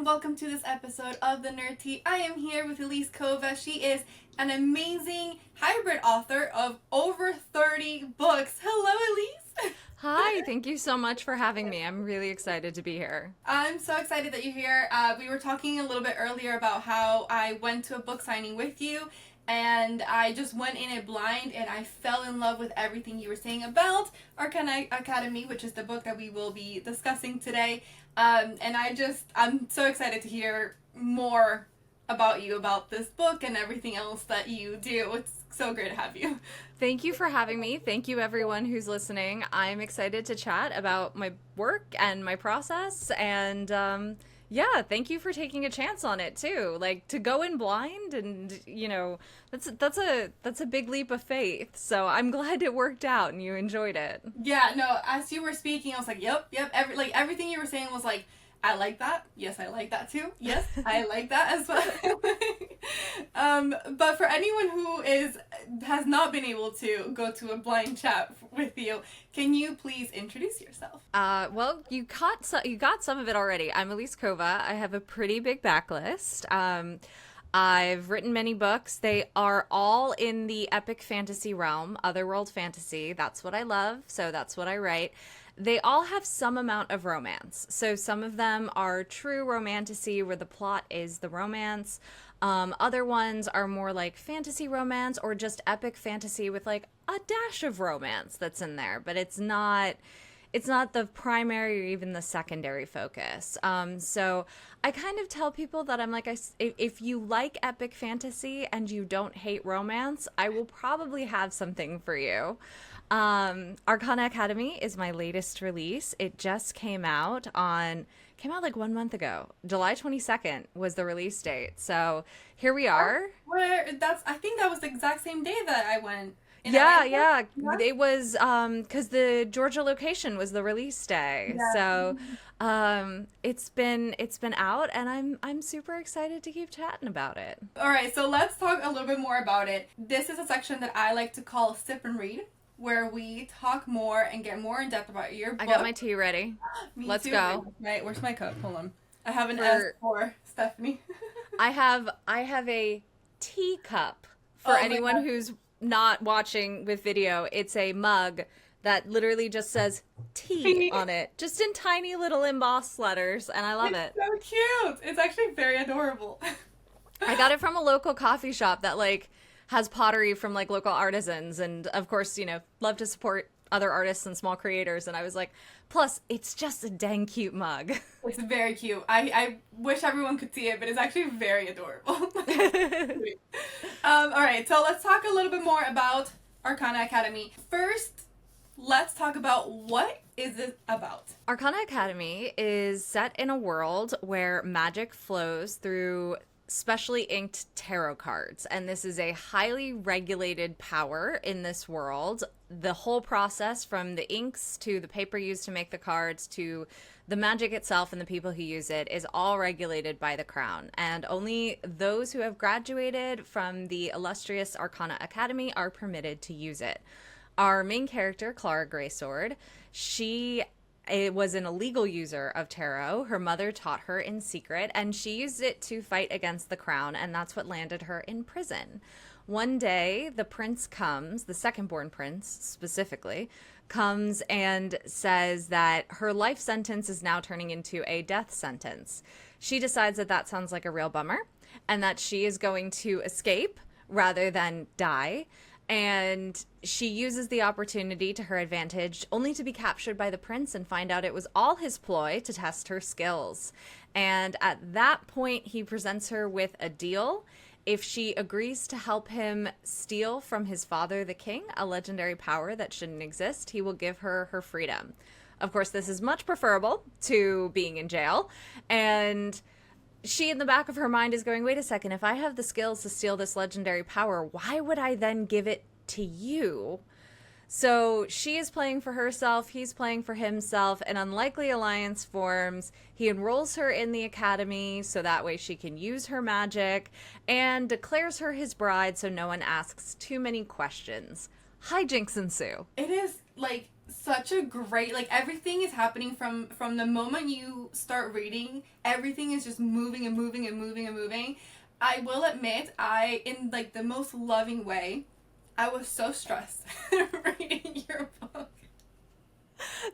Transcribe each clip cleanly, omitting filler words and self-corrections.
and welcome to this episode of The Nerd Tea. I am here with Elise Kova. She is an amazing hybrid author of over 30 books. Hello, Elise. Hi, thank you so much for having me. I'm really excited to be here. I'm so excited that you're here. We were talking a little bit earlier about how I went to a book signing with you, and I just went in it blind, and I fell in love with everything you were saying about Arcana Academy, which is the book that we will be discussing today. And I'm so excited to hear more about you, about this book and everything else that you do. It's so great to have you. Thank you for having me. Thank you, everyone who's listening. I'm excited to chat about my work and my process. And yeah, thank you for taking a chance on it too. Like, to go in blind, and that's a big leap of faith. So I'm glad it worked out and you enjoyed it. Yeah, no, as you were speaking, I was like, yep. Everything you were saying was like, I like that. Yes, I like that too. Yes, I like that as well. But for anyone who has not been able to go to a blind chat with you, can you please introduce yourself? Well, you got some of it already. I'm Elise Kova. I have a pretty big backlist. I've written many books. They are all in the epic fantasy realm, otherworld fantasy. That's what I love, so that's what I write. They all have some amount of romance. So some of them are true romantasy where the plot is the romance. Other ones are more like fantasy romance or just epic fantasy with like a dash of romance that's in there, but it's not the primary or even the secondary focus. So I kind of tell people that I'm like, if you like epic fantasy and you don't hate romance, I will probably have something for you. Arcana Academy is my latest release. It just came out like 1 month ago. July 22nd was the release date. So here we are. I think that was the exact same day that I went. Yeah. It was because the Georgia location was the release day. Yeah. So it's been out, and I'm super excited to keep chatting about it. All right, so let's talk a little bit more about it. This is a section that I like to call Sip and Read, where we talk more and get more in depth about your book. I got my tea ready. Let's go. Right, where's my cup? Hold on. I have an S for Stephanie. I have a teacup for anyone who's not watching with video. It's a mug that literally just says tea on it, just in tiny little embossed letters, and I love it. So cute. It's actually very adorable. I got it from a local coffee shop that like has pottery from like local artisans, and of course, love to support other artists and small creators, and I was like, plus it's just a dang cute mug. It's very cute. I wish everyone could see it, but it's actually very adorable. All right, so let's talk a little bit more about Arcana Academy. First, let's talk about what is it about. Arcana Academy is set in a world where magic flows through specially inked tarot cards, and this is a highly regulated power in this world. The whole process, from the inks to the paper used to make the cards to the magic itself and the people who use it, is all regulated by the crown, and only those who have graduated from the illustrious Arcana Academy are permitted to use it. Our main character, Clara Greysword, it was an illegal user of tarot. Her mother taught her in secret, and she used it to fight against the crown, and that's what landed her in prison. One day, the prince comes, the second-born prince specifically, comes and says that her life sentence is now turning into a death sentence. She decides that that sounds like a real bummer, and that she is going to escape rather than die. And she uses the opportunity to her advantage, only to be captured by the prince and find out it was all his ploy to test her skills. And at that point, he presents her with a deal. If she agrees to help him steal from his father, the king, a legendary power that shouldn't exist, he will give her her freedom. Of course, this is much preferable to being in jail. And she, in the back of her mind, is going, wait a second, if I have the skills to steal this legendary power, why would I then give it to you? So she is playing for herself, he's playing for himself. An unlikely alliance forms. He enrolls her in the academy so that way she can use her magic, and declares her his bride so no one asks too many questions. Hijinks ensue. It is like such a great, like, everything is happening from the moment you start reading. Everything is just moving and moving and moving and moving. I will admit, I, in like the most loving way, I was so stressed reading your book.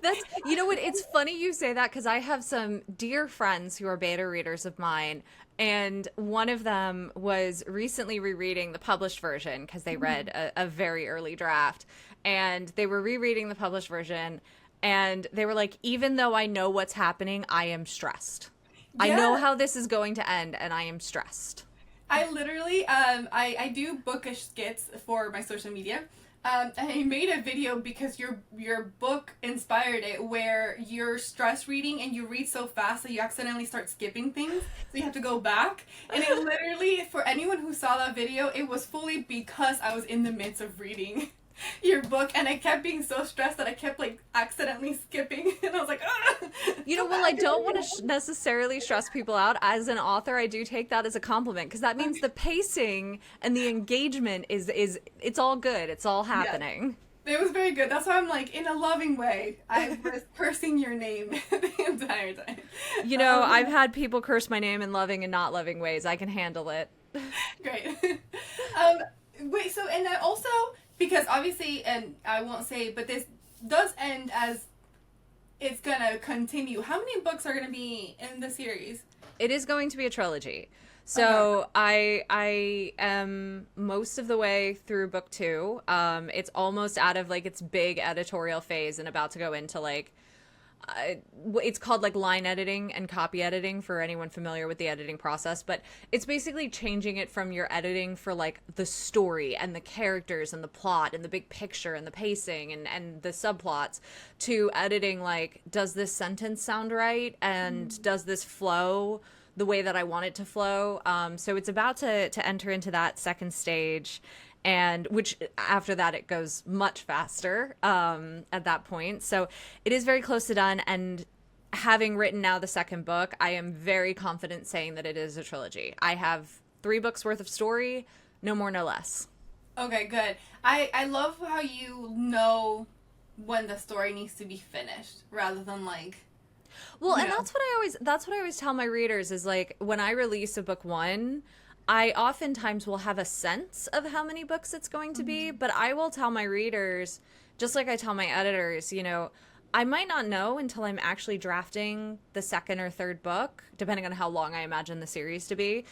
That's, you know what? It's funny you say that because I have some dear friends who are beta readers of mine, and one of them was recently rereading the published version because they read a very early draft, and they were rereading the published version, and they were like, even though I know what's happening, I am stressed. I know Yeah. how this is going to end, and I am stressed. I literally, I do bookish skits for my social media. And I made a video because your book inspired it, where you're stress reading and you read so fast that you accidentally start skipping things, so you have to go back. And it literally, for anyone who saw that video, it was fully because I was in the midst of reading your book, and I kept being so stressed that I kept like accidentally skipping, and I was like, ah, You know, go well, I back. don't want to necessarily stress people out. As an author, I do take that as a compliment because that means Okay. the pacing and the engagement is it's all good. It's all Yeah. happening. It was very good. That's why I'm like, in a loving way, I was cursing your name the entire time. You know, I've Um, had people curse my name in loving and not loving ways. I can handle it. Great. um, Wait, so, and then also, because obviously, and I won't say, but this does end as it's gonna continue. How many books are gonna be in the series? It is going to be a trilogy. Okay. So I am most of the way through book two. It's almost out of like its big editorial phase and about to go into like uh, it's called like line editing and copy editing for anyone familiar with the editing process, but it's basically changing it from your editing for like the story and the characters and the plot and the big picture and the pacing and the subplots to editing like, does this sentence sound right, and does this flow the way that I want it to flow. So it's about to enter into that second stage, and which after that it goes much faster at that point. So it is very close to done, and having written now the second book, I am very confident saying that it is a trilogy. I have 3 books worth of story, no more, no less. Okay, good. I love how you know when the story needs to be finished rather than like, Well, you and know. that's what I always tell my readers is like when I release a book one, I oftentimes will have a sense of how many books it's going to be, but I will tell my readers, just like I tell my editors, you know, I might not know until I'm actually drafting the second or third book, depending on how long I imagine the series to be.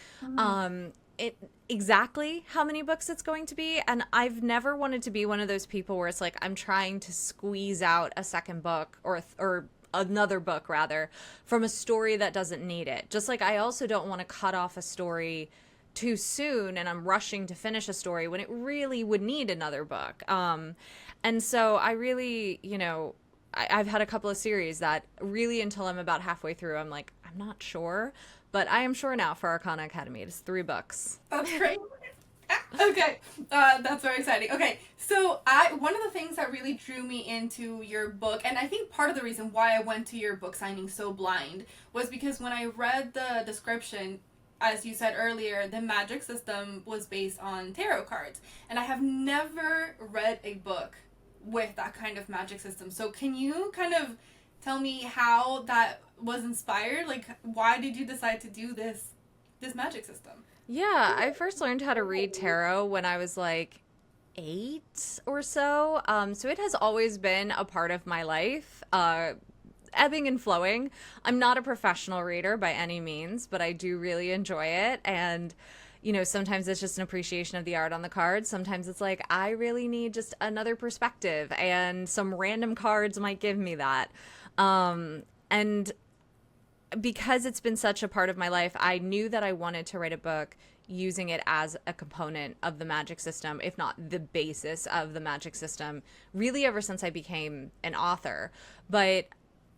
It exactly how many books it's going to be, and I've never wanted to be one of those people where it's like I'm trying to squeeze out a second book or another book rather from a story that doesn't need it. Just like I also don't want to cut off a story too soon and I'm rushing to finish a story when it really would need another book. And so I really, you know, I've had a couple of series that really until I'm about halfway through, I'm like, I'm not sure. But I am sure now for Arcana Academy. It is 3 books. That's great. Okay, that's very exciting. Okay, so I one of the things that really drew me into your book, and I think part of the reason why I went to your book signing so blind, was because when I read the description, as you said earlier, the magic system was based on tarot cards, and I have never read a book with that kind of magic system. So can you kind of tell me how that was inspired? Like, why did you decide to do this magic system? Yeah, I first learned how to read tarot when I was like 8 or so. So it has always been a part of my life, ebbing and flowing. I'm not a professional reader by any means, but I do really enjoy it. And, you know, sometimes it's just an appreciation of the art on the cards. Sometimes it's like, I really need just another perspective, and some random cards might give me that. And because it's been such a part of my life, I knew that I wanted to write a book using it as a component of the magic system, if not the basis of the magic system, really ever since I became an author. But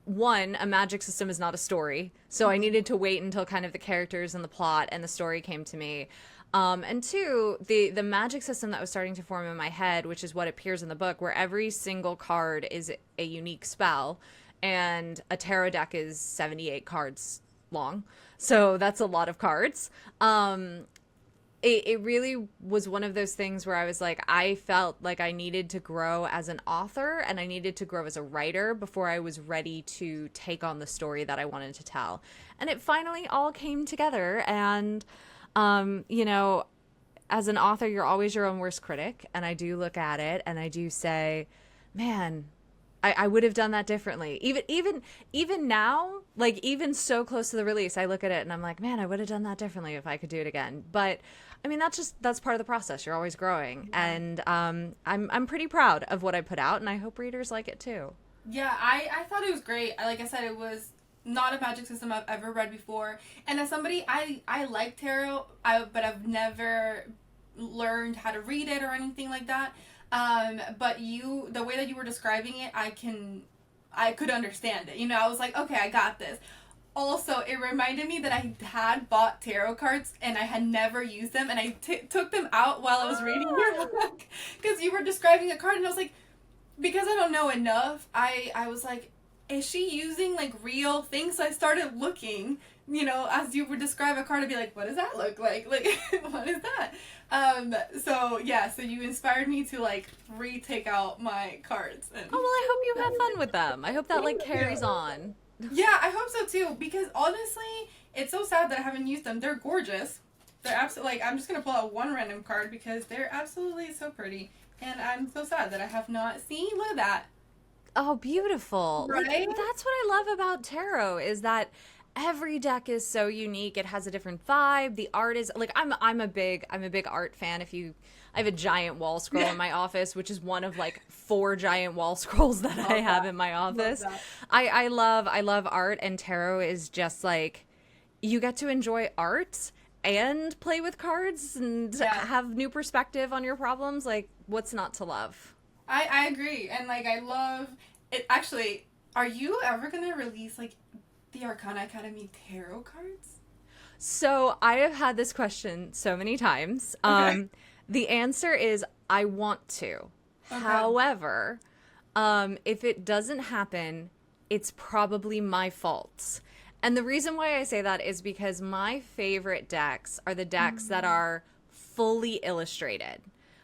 one, a magic system is not a story, so I needed to wait until kind of the characters and the plot and the story came to me. And two, the magic system that was starting to form in my head, which is what appears in the book, where every single card is a unique spell, and a tarot deck is 78 cards long, so that's a lot of cards. it really was one of those things where I was like, I felt like I needed to grow as an author and I needed to grow as a writer before I was ready to take on the story that I wanted to tell. And it finally all came together. And, you know, as an author, you're always your own worst critic. And I do look at it and I do say, man, I would have done that differently. Even now, like even so close to the release, I look at it and I'm like, man, I would have done that differently if I could do it again. But I mean, that's part of the process. You're always growing, and I'm pretty proud of what I put out, and I hope readers like it too. Yeah, I thought it was great. Like I said, it was not a magic system I've ever read before. And as somebody, I like tarot, but I've never learned how to read it or anything like that. But the way that you were describing it, I could understand it. You know, I was like, okay, I got this. Also, it reminded me that I had bought tarot cards and I had never used them, and I took them out while I was reading your book because you were describing a card, and I was like, because I don't know enough, I was like, is she using like real things? So I started looking, you know, as you would describe a card, I'd be like, what does that look like? Like, what is that? So yeah, so you inspired me to like retake out my cards. And Oh, well, I hope you have fun with them. I hope that like carries on. yeah, I hope so too, because honestly, it's so sad that I haven't used them. They're gorgeous. They're absolutely, like, I'm just going to pull out one random card because they're absolutely so pretty. And I'm so sad that I have not seen, look at that. Oh, beautiful. Right? Like, that's what I love about tarot is that every deck is so unique. It has a different vibe. The art is like I'm a big art fan. I have a giant wall scroll in my office, which is one of like 4 giant wall scrolls that I have in my office. I love art, and tarot is just like you get to enjoy art and play with cards and have new perspective on your problems. Like, what's not to love? I agree. And like, I love it. Actually, are you ever going to release like the Arcana Academy tarot cards? So I have had this question so many times. Okay. The answer is I want to. Okay. However, if it doesn't happen, it's probably my fault. And the reason why I say that is because my favorite decks are the decks that are fully illustrated,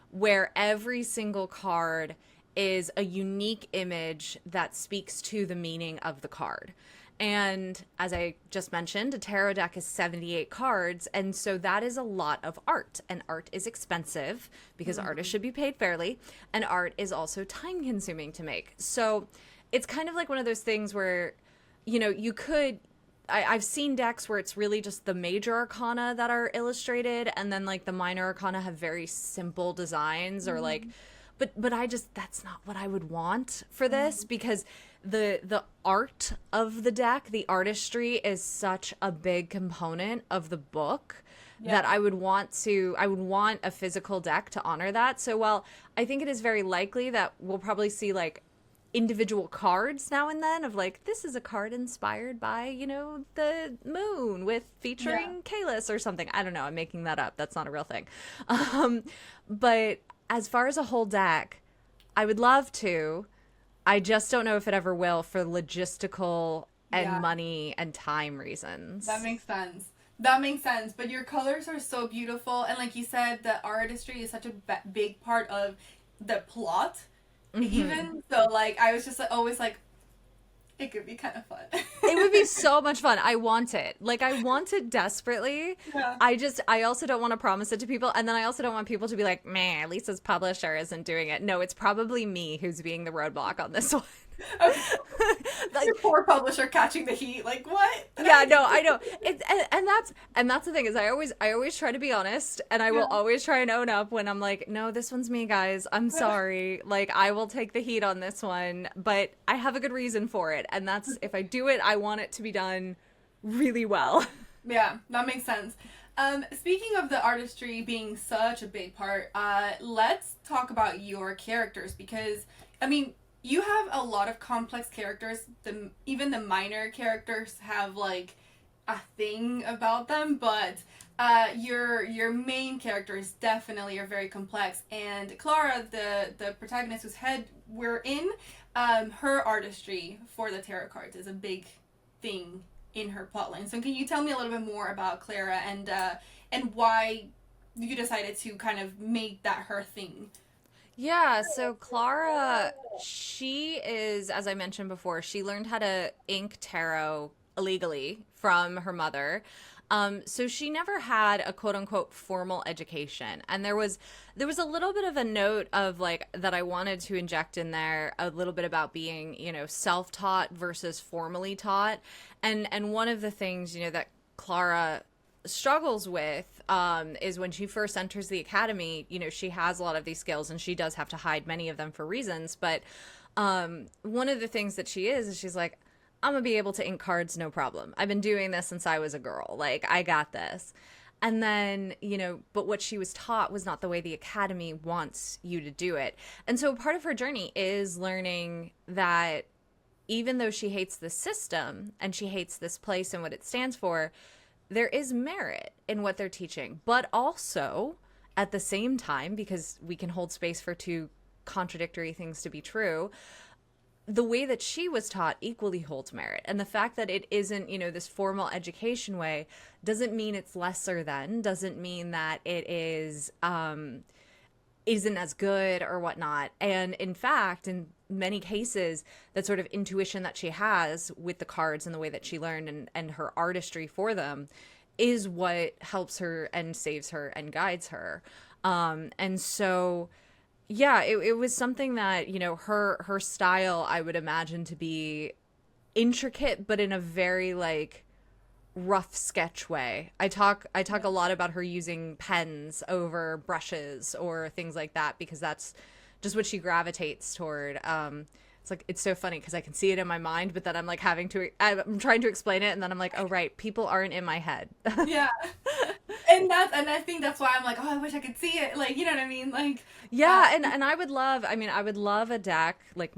where every single card is a unique image that speaks to the meaning of the card. And as I just mentioned, a tarot deck is 78 cards, and so that is a lot of art. And art is expensive because artists should be paid fairly, and art is also time consuming to make. So it's kind of like one of those things where, you know, I've seen decks where it's really just the major arcana that are illustrated, and then like the minor arcana have very simple designs or like, but that's not what I would want for this, because the art of the deck, the artistry is such a big component of the book that I would want a physical deck to honor that. So while I think it is very likely that we'll probably see like individual cards now and then of like, this is a card inspired by, you know, the moon with featuring Kalis or something. I don't know. I'm making that up. That's not a real thing. But as far as a whole deck, I would love to. I just don't know if it ever will for logistical and money and time reasons. That makes sense. That makes sense. But your colors are so beautiful. And like you said, the artistry is such a big part of the plot. Even so, like, I was just like, always like, it could be kind of fun. It would be so much fun. I want it. Like, I want it desperately. Yeah. I also don't want to promise it to people. And then I also don't want people to be like, man, Lisa's publisher isn't doing it. No, it's probably me who's being the roadblock on this one. Like, your poor publisher catching the heat. Like, what? Yeah, no, I know. And that's the thing is I always try to be honest, and I will always try and own up when I'm like, no, this one's me, guys. I'm sorry. Like, I will take the heat on this one, but I have a good reason for it. And that's, if I do it, I want it to be done really well. Yeah, that makes sense. Speaking of the artistry being such a big part, let's talk about your characters, because, I mean, you have a lot of complex characters. Even the minor characters have like a thing about them, but your main characters definitely are very complex. And Clara, the protagonist whose head we're in, her artistry for the tarot cards is a big thing in her plotline. So can you tell me a little bit more about Clara and why you decided to kind of make that her thing. Yeah, so Clara, she is, as I mentioned before, she learned how to ink tarot illegally from her mother. So she never had a quote unquote formal education. And there was a little bit of a note of like that I wanted to inject in there a little bit about being, self-taught versus formally taught. And one of the things, that Clara struggles with is when she first enters the academy, she has a lot of these skills and she does have to hide many of them for reasons. But one of the things that she is she's like, I'm gonna be able to ink cards, no problem. I've been doing this since I was a girl. Like, I got this. And then, but what she was taught was not the way the academy wants you to do it. And so part of her journey is learning that even though she hates the system and she hates this place and what it stands for, there is merit in what they're teaching, but also at the same time, because we can hold space for two contradictory things to be true, the way that she was taught equally holds merit. And the fact that it isn't, this formal education way doesn't mean it's lesser than, doesn't mean that it isn't as good or whatnot. And in fact, in many cases, that sort of intuition that she has with the cards and the way that she learned and her artistry for them is what helps her and saves her and guides her. And so, yeah, it was something that, her style, I would imagine to be intricate, but in a very like rough sketch way. I talk a lot about her using pens over brushes or things like that because that's just what she gravitates toward. It's like, it's so funny because I can see it in my mind, but then I'm like I'm trying to explain it, and then I'm like, oh right, people aren't in my head. Yeah. And I think that's why I'm like, oh, I wish I could see it. Like, you know what I mean? Like, Yeah, and I would love a deck like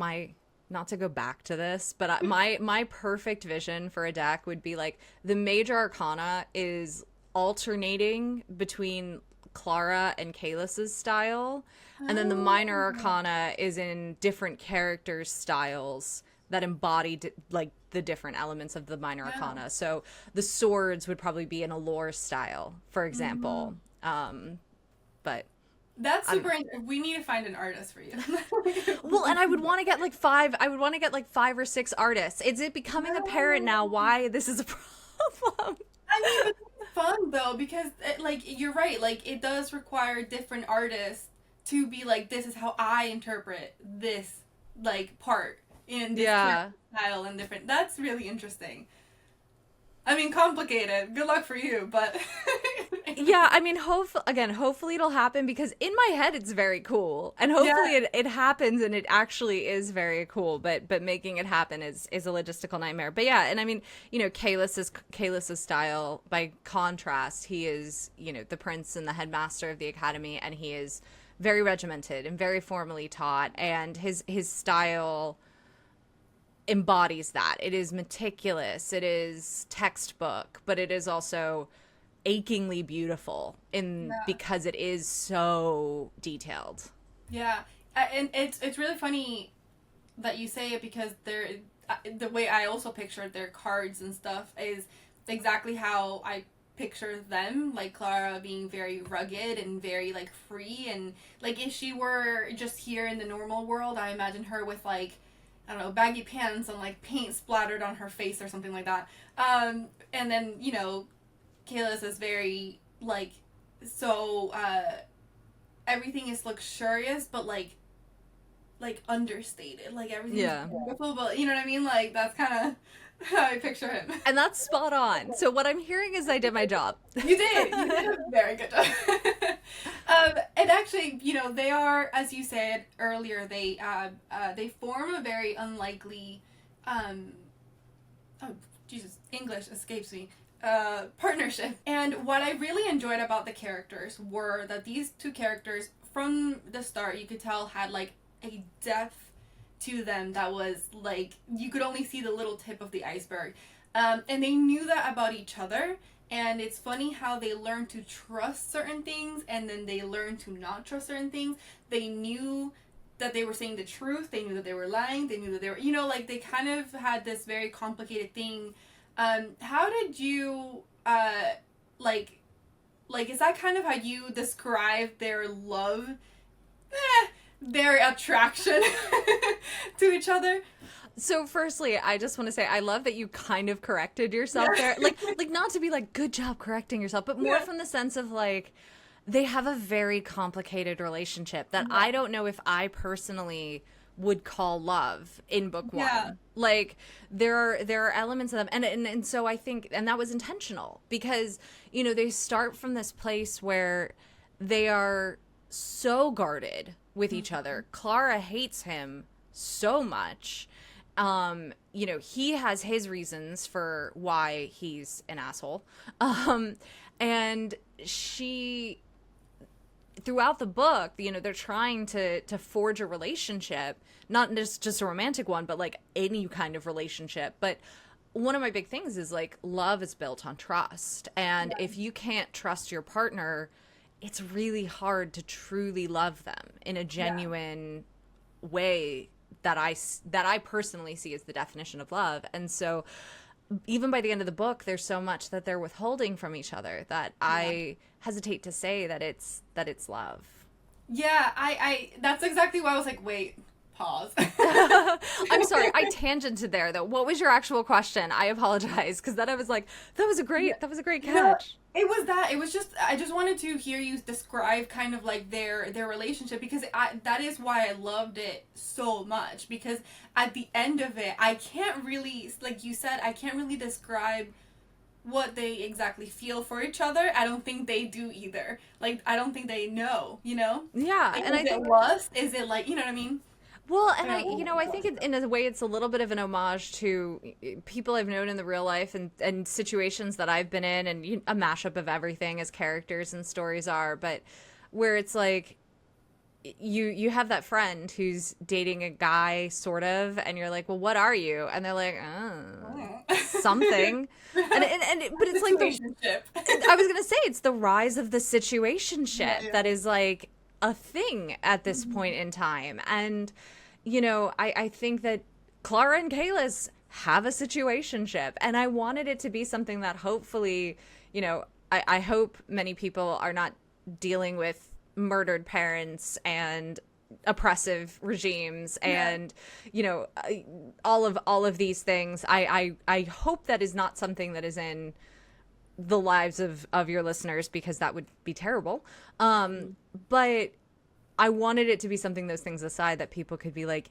not to go back to this, but my perfect vision for a deck would be like the major arcana is alternating between Clara and Kalis's style, and then the minor arcana is in different characters' styles that embody like the different elements of the minor arcana. So the swords would probably be in a lore style, for example. But that's super. We need to find an artist for you. well, and I would want to get like five. I would want to get like 5 or 6 artists. Is it becoming apparent now why this is a problem? I mean, but it's fun though because like you're right. Like it does require different artists to be like, this is how I interpret this like part in this style and different. That's really interesting. I mean, complicated. Good luck for you, but yeah, I mean, hopefully it'll happen because in my head it's very cool, and hopefully it happens and it actually is very cool. But making it happen is a logistical nightmare. But yeah, and I mean, Kalis's style. By contrast, he is the prince and the headmaster of the academy, and he is very regimented and very formally taught, and his style embodies that. It is meticulous, it is textbook, but it is also achingly beautiful because it is so detailed. Yeah, and it's really funny that you say it because the way I also pictured their cards and stuff is exactly how I picture them, like Clara being very rugged and very like free, and like if she were just here in the normal world, I imagine her with like, I don't know, baggy pants and like paint splattered on her face or something like that. And then, Kalis is very like, so everything is luxurious but like understated. Like everything's beautiful, but you know what I mean? Like that's kind of how I picture him. And that's spot on. So what I'm hearing is I did my job. You did a very good job. And actually, they are, as you said earlier, they form a very unlikely, oh Jesus, English escapes me, partnership. And what I really enjoyed about the characters were that these two characters, from the start, you could tell had like a depth to them that was like, you could only see the little tip of the iceberg. And they knew that about each other. And it's funny how they learned to trust certain things and then they learned to not trust certain things. They knew that they were saying the truth. They knew that they were lying. They knew that they were, like they kind of had this very complicated thing. How did you, like, like, is that kind of how you describe their love? Their attraction to each other? So firstly, I just want to say I love that you kind of corrected yourself there. Like not to be like good job correcting yourself, but more Yeah. from the sense of like they have a very complicated relationship that I don't know if I personally would call love in book Yeah. one. Like there are elements of them and so I think and that was intentional because they start from this place where they are so guarded with each other. Clara hates him so much. He has his reasons for why he's an asshole. And she throughout the book, they're trying to forge a relationship, not just a romantic one, but like any kind of relationship. But one of my big things is like love is built on trust. And if you can't trust your partner, it's really hard to truly love them in a genuine way that I personally see as the definition of love. And so even by the end of the book, there's so much that they're withholding from each other that I hesitate to say that it's love. Yeah, I that's exactly why I was like, wait, pause. I'm sorry, I tangented there though. What was your actual question? I apologize because then I was like, that was a great catch. It was that. It was just I just wanted to hear you describe kind of like their relationship because that is why I loved it so much because at the end of it, I can't really, like you said, I can't really describe what they exactly feel for each other. I don't think they do either. Like I don't think they know, you know? Yeah, Like, and is I it think lust? Is it like, you know what I mean? well, and Yeah. I think in a way it's a little bit of an homage to people I've known in the real life and situations that I've been in, and a mashup of everything as characters and stories are, but where it's like you have that friend who's dating a guy sort of, and you're like, well, what are you? And they're like, something, but it's like Situationship. I was gonna say it's the rise of the situationship Yeah. that is like a thing at this point in time. And, I think that Clara and Kalis have a situationship. And I wanted it to be something that hopefully, I hope many people are not dealing with murdered parents and oppressive regimes and all of these things. I hope that is not something that is in the lives of your listeners because that would be terrible. But I wanted it to be something, those things aside, that people could be like,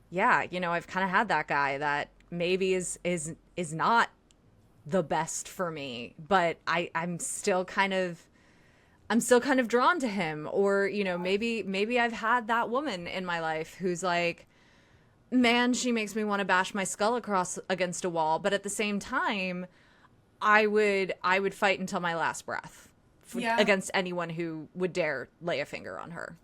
yeah, I've kind of had that guy that maybe is not the best for me, but I'm still kind of drawn to him. Or, maybe I've had that woman in my life who's like, man, she makes me want to bash my skull across against a wall, but at the same time I would fight until my last breath against anyone who would dare lay a finger on her.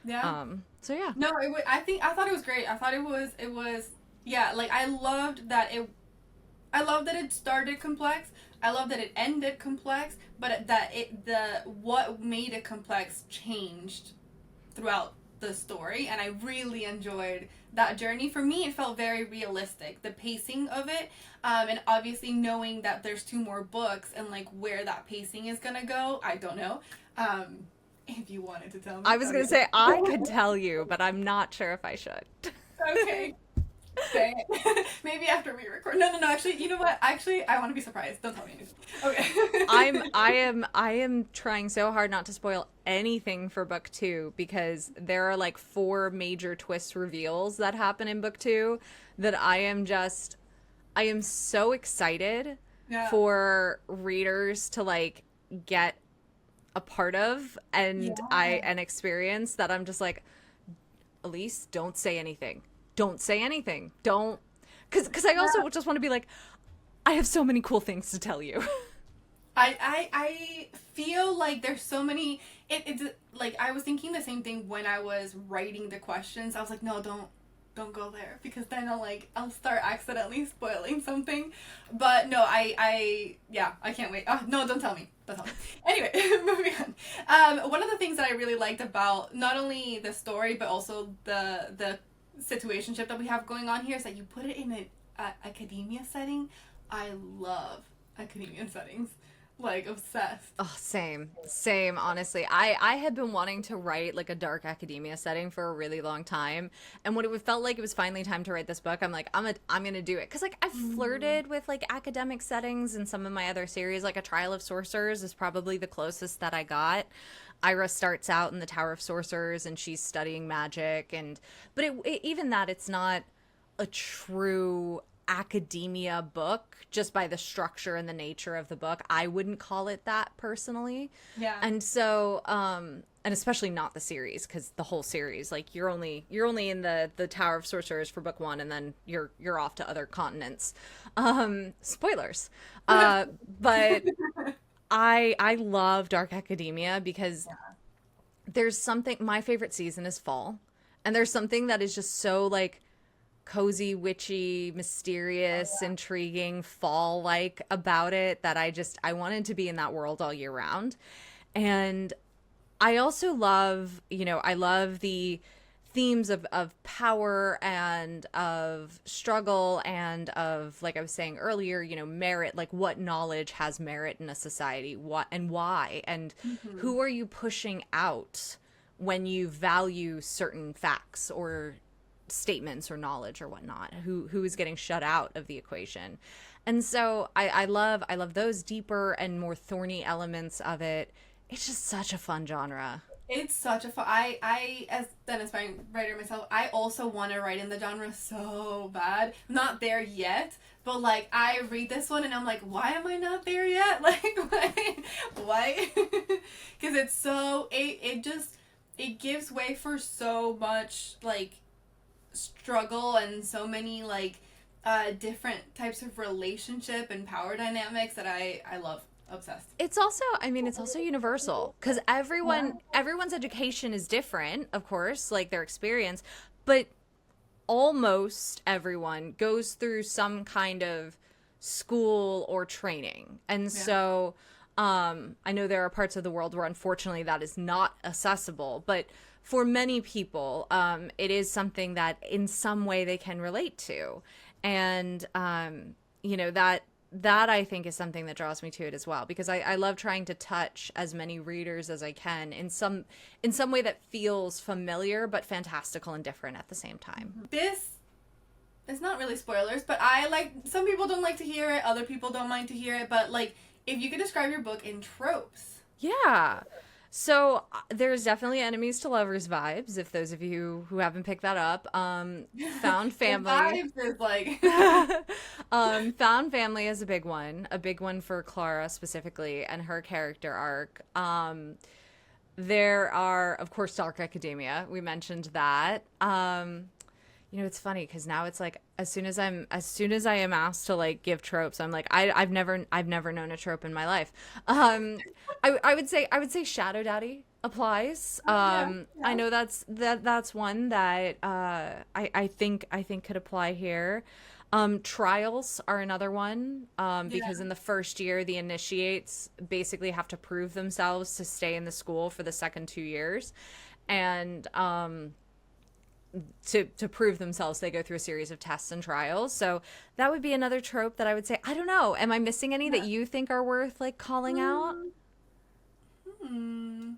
Yeah. So yeah. No, I thought it was great. I thought it was yeah, like I loved that it started complex. I love that it ended complex, but that what made it complex changed throughout the story, and I really enjoyed that journey. For me, it felt very realistic, the pacing of it, and obviously knowing that there's 2 more books and like where that pacing is gonna go, I don't know. If you wanted to tell me, I was gonna say I could tell you, but I'm not sure if I should. Okay. Say it. Maybe after we record. No. Actually, you know what? Actually, I want to be surprised. Don't tell me anything. Okay. I am trying so hard not to spoil anything for book 2 because there are like 4 major twist reveals that happen in book 2 that I am so excited for readers to like get a part of and an experience that I'm just like, Elise, don't say anything. Don't say anything. Don't, because I also just want to be like, I have so many cool things to tell you. I feel like there's so many. It's like I was thinking the same thing when I was writing the questions. I was like, no, don't go there because then I'll start accidentally spoiling something. But no, I can't wait. Oh, no, don't tell me. Don't tell me. Anyway, moving on. One of the things that I really liked about not only the story but also the situationship that we have going on here is that you put it in an academia setting. I love academia settings. like obsessed. Oh, same, honestly. I had been wanting to write like a dark academia setting for a really long time, and when it felt like it was finally time to write this book, I'm like, I'm gonna do it, because like I've Mhm. flirted with like academic settings in some of my other series. Like A Trial of Sorcerers is probably the closest that I got. Ira starts out in the Tower of Sorcerers and she's studying magic, and but even that, it's not a true academia book just by the structure and the nature of the book. I wouldn't call it that personally. Yeah. And so and especially not the series, because the whole series, like you're only in the Tower of Sorcerers for book 1, and then you're off to other continents. Spoilers. But I love Dark Academia because there's something, my favorite season is fall, and there's something that is just so like cozy, witchy, mysterious, intriguing, fall like about it, that I wanted to be in that world all year round. And I also love, I love the themes of power and of struggle and of, like I was saying earlier, merit, like what knowledge has merit in a society, what and why, and Mhm. who are you pushing out when you value certain facts or statements or knowledge or whatnot, who is getting shut out of the equation. And so I love those deeper and more thorny elements of it. It's just such a fun genre. It's such a fun. I as an aspiring writer myself, I also want to write in the genre so bad. I'm not there yet, but like I read this one and I'm like, why am I not there yet? Like, why? Because it's so it just it gives way for so much like struggle and so many like different types of relationship and power dynamics that I love. Obsessed. It's also universal, because everyone's education is different, of course, like their experience, but almost everyone goes through some kind of school or training. And Yeah. so I know there are parts of the world where unfortunately that is not accessible, but for many people, it is something that in some way they can relate to. And, that I think is something that draws me to it as well, because I love trying to touch as many readers as I can in some way that feels familiar but fantastical and different at the same time. This it's not really spoilers, but I like some people don't like to hear it, other people don't mind to hear it, but like if you could describe your book in tropes. Yeah. So there's definitely enemies to lovers vibes, if those of you who haven't picked that up. Found The family. vibes is like Found family is a big one for Clara specifically and her character arc. There are, of course, Dark Academia. We mentioned that. It's funny because now it's like as soon as I am asked to like give tropes, I'm like I've never known a trope in my life. I would say Shadow Daddy applies. yeah, I yeah. know that's one that I think could apply here. Trials are another one, because Yeah. in the first year, the initiates basically have to prove themselves to stay in the school for the second 2 years. And to prove themselves, they go through a series of tests and trials. So that would be another trope that I would say. I don't know. Am I missing any that Yeah. you think are worth like calling out? Um, hmm.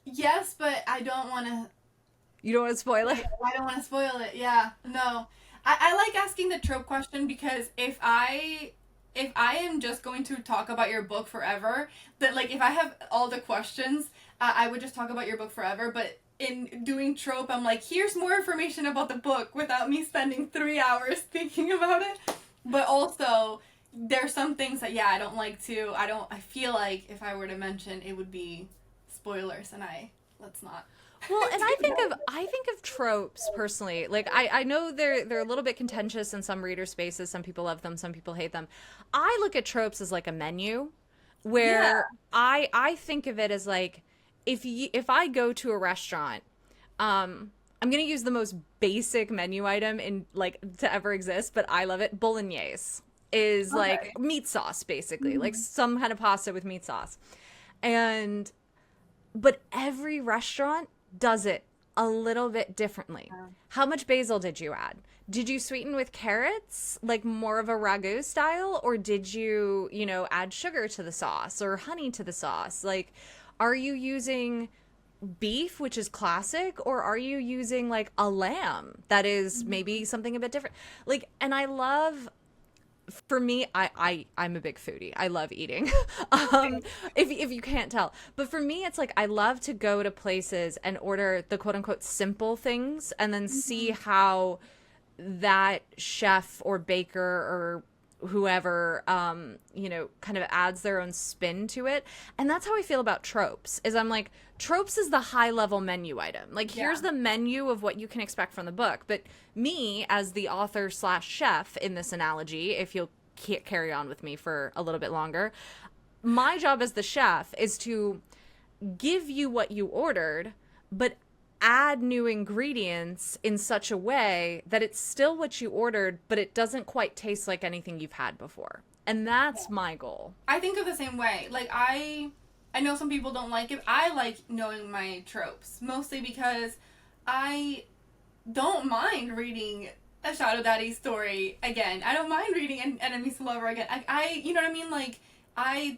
Yes, but I don't want to. You don't want to spoil it? I don't want to spoil it. Yeah, no. I like asking the trope question because if I am just going to talk about your book forever, that like if I have all the questions, I would just talk about your book forever. But in doing trope, I'm like, here's more information about the book without me spending 3 hours thinking about it. But also, there's some things that yeah I don't like to. I don't. I feel like if I were to mention, it would be spoilers, and I let's not Well, and I do think that. of I think of tropes personally. Like I know they're a little bit contentious in some reader spaces. Some people love them, some people hate them. I look at tropes as like a menu, Yeah. where I think of it as like, if I go to a restaurant, I'm gonna use the most basic menu item in like to ever exist, but I love it. Bolognese is like Okay. meat sauce, basically, like Mhm. some kind of pasta with meat sauce. And but every restaurant does it a little bit differently. Yeah. How much basil did you add? did you sweeten with carrots, like more of a ragu style, or did you, add sugar to the sauce or honey to the sauce? Like, are you using beef, which is classic, or are you using like a lamb that is maybe something a bit different? Like, and I love, for me, I'm a big foodie. I love eating. If you can't tell. But for me, it's like I love to go to places and order the quote unquote simple things and then see how that chef or baker or whoever kind of adds their own spin to it. And that's how I feel about tropes. Is I'm like, tropes is the high level menu item. Like, here's the menu of what you can expect from the book. But me as the author / chef in this analogy, if you'll carry on with me for a little bit longer, my job as the chef is to give you what you ordered, but add new ingredients in such a way that it's still what you ordered, but it doesn't quite taste like anything you've had before. And that's my goal. I think of the same way. Like, I know some people don't like it. I like knowing my tropes, mostly because I don't mind reading a Shadow Daddy story again. I don't mind reading an Enemies to Lover again. I you know what I mean? Like, I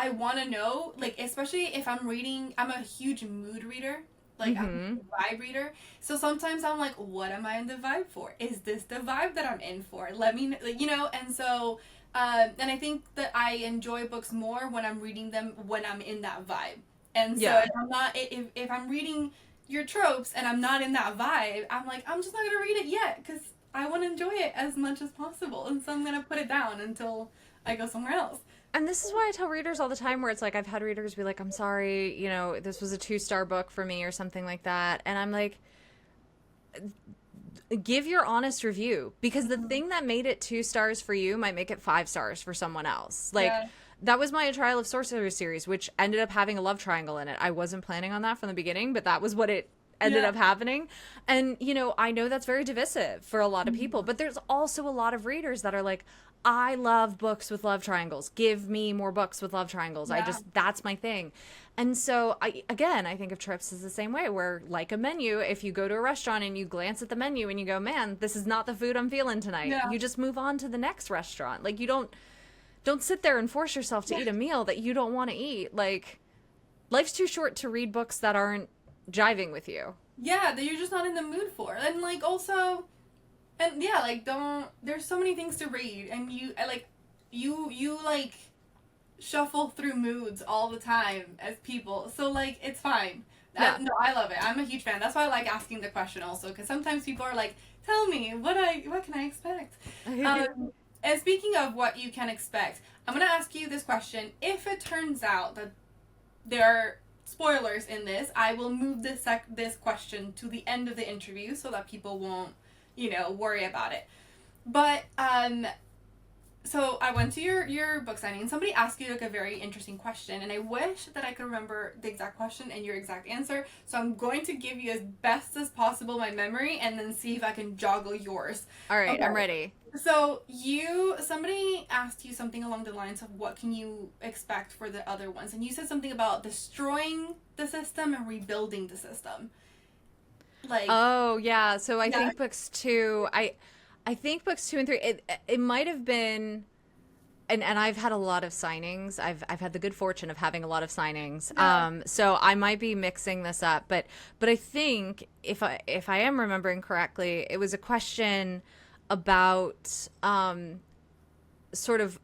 want to know, like, especially if I'm reading, I'm a huge mood reader. Like, I'm a vibe reader. So sometimes I'm like, what am I in the vibe for? Is this the vibe that I'm in for? Let me know, like, and so, and I think that I enjoy books more when I'm reading them when I'm in that vibe. And so if I'm not, if I'm reading your tropes and I'm not in that vibe, I'm like, I'm just not going to read it yet because I want to enjoy it as much as possible. And so I'm going to put it down until I go somewhere else. And this is why I tell readers all the time, where it's like, I've had readers be like, I'm sorry, this was a 2-star book for me or something like that. And I'm like, give your honest review, because the thing that made it 2 stars for you might make it 5 stars for someone else. Like, that was my Trial of Sorcerer series, which ended up having a love triangle in it. I wasn't planning on that from the beginning, but that was what it ended up happening. And, I know that's very divisive for a lot of people, but there's also a lot of readers that are like, I love books with love triangles. Give me more books with love triangles. That's my thing. And so I think of tropes as the same way, where, like a menu, if you go to a restaurant and you glance at the menu and you go, man, this is not the food I'm feeling tonight. You just move on to the next restaurant. Like, you don't sit there and force yourself to eat a meal that you don't want to eat. Like, life's too short to read books that aren't jiving with you. Yeah, that you're just not in the mood for. And, like, also, and like, there's so many things to read, and you shuffle through moods all the time as people, so, like, it's fine. No, I love it. I'm a huge fan. That's why I like asking the question also, because sometimes people are like, tell me, what can I expect? And speaking of what you can expect, I'm going to ask you this question. If it turns out that there are spoilers in this, I will move this question to the end of the interview so that people won't, worry about it. But, so I went to your book signing, and somebody asked you, like, a very interesting question, and I wish that I could remember the exact question and your exact answer, so I'm going to give you as best as possible my memory, and then see if I can joggle yours. All right, okay. I'm ready. So somebody asked you something along the lines of what can you expect for the other ones, and you said something about destroying the system and rebuilding the system. Like, oh yeah, so I think books 2, I think books 2 and 3, it might have been, and I've had a lot of signings. I've had the good fortune of having a lot of signings. So I might be mixing this up, but I think if I am remembering correctly, it was a question about sort of,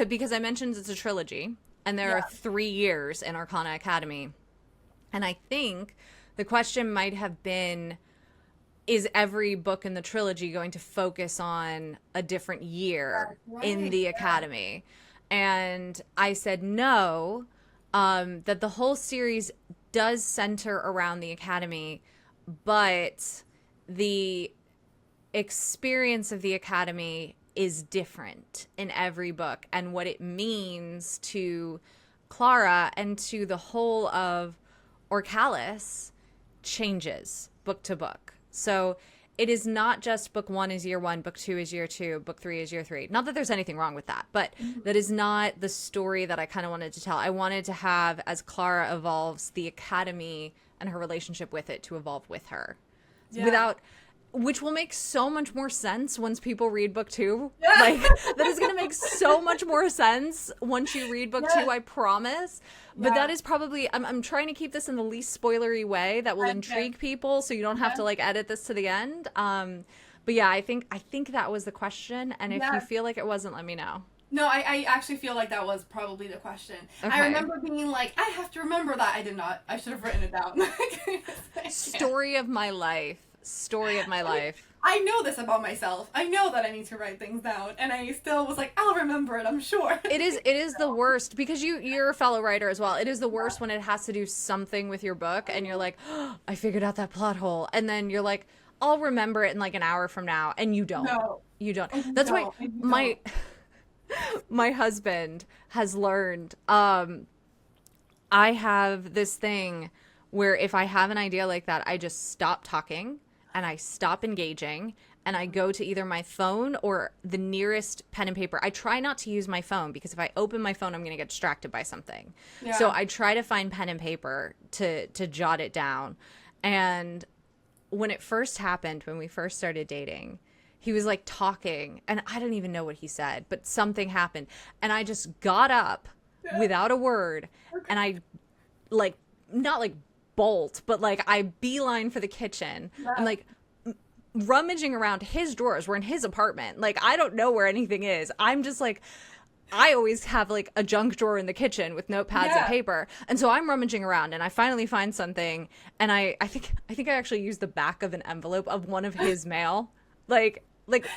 because I mentioned it's a trilogy, and there are 3 years in Arcana Academy, and I think the question might have been, is every book in the trilogy going to focus on a different year in the academy? And I said no, that the whole series does center around the academy, but the experience of the academy is different in every book, and what it means to Clara and to the whole of Orcalis changes book to book. So it is not just book 1 is year 1, book 2 is year 2, book 3 is year 3. Not that there's anything wrong with that, but that is not the story that I kind of wanted to tell. I wanted to have, as Clara evolves, the academy and her relationship with it to evolve with her. Without, which will make so much more sense once people read book 2. Yeah. Like, that is going to make so much more sense once you read book 2, Yes. I promise. But Yeah. that is probably, I'm trying to keep this in the least spoilery way that will Okay. intrigue people so you don't have Yeah. to like edit this to the end. But yeah, I think that was the question, and if you Yeah. feel like it wasn't, let me know. No, I actually feel like that was probably the question. I Okay. remember being like, I have to remember that. I did not. I should have written it down. I can't. Story of my life. Story of my life. I know this about myself. I know that I need to write things down, and I still was like, I'll remember it, I'm sure. It is the worst because you're a fellow writer as well. It is the worst when it has to do something with your book and you're like, oh, I figured out that plot hole, and then you're like, I'll remember it in like an hour from now, and you don't. No. You don't. And you That's why don't, and you my don't. my husband has learned I have this thing where if I have an idea like that, I just stop talking and I stop engaging and I go to either my phone or the nearest pen and paper. I try not to use my phone because if I open my phone, I'm going to get distracted by something. Yeah. So I try to find pen and paper to jot it down. And when it first happened, when we first started dating, he was like talking and I don't even know what he said, but something happened. And I just got up without a word and I like, not like bolt, but like I beeline for the kitchen. Yeah. I'm like rummaging around his drawers. We're in his apartment. Like, I don't know where anything is. I'm just like, I always have like a junk drawer in the kitchen with notepads and Yeah. paper. And so I'm rummaging around and I finally find something. And I think I actually used the back of an envelope of one of his mail. Like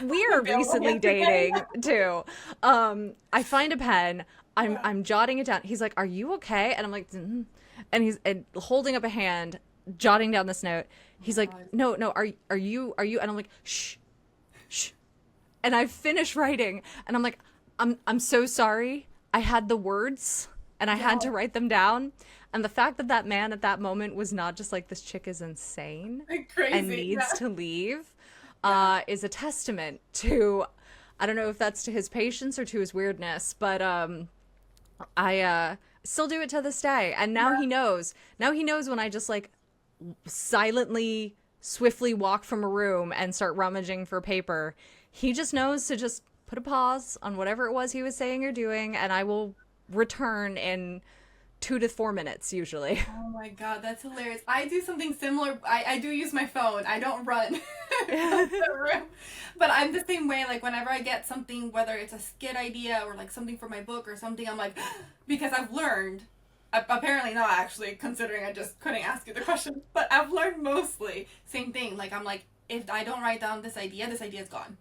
we are Mail recently yesterday. dating too. I find a pen. I'm jotting it down. He's like, "Are you okay?" And I'm like, mm. And he's holding up a hand, jotting down this note. He's like, God. "No, are you?" And I'm like, "Shh, shh." And I finish writing, and I'm like, I'm so sorry. I had the words, and I had to write them down. And the fact that that man at that moment was not just like, this chick is insane Crazy. and needs Yeah. to leave, is a testament to, I don't know if that's to his patience or to his weirdness, but I still do it to this day. And now he knows. Now he knows when I just like silently, swiftly walk from a room and start rummaging for paper. He just knows to just put a pause on whatever it was he was saying or doing, and I will return in 2 to 4 minutes usually. Oh my God, that's hilarious. I do something similar. I do use my phone. I don't run across the room. But I'm the same way. Like, whenever I get something, whether it's a skit idea or like something for my book or something, I'm like, because I've learned, apparently not actually, considering I just couldn't ask you the question, but I've learned mostly, same thing. Like, I'm like, if I don't write down this idea is gone.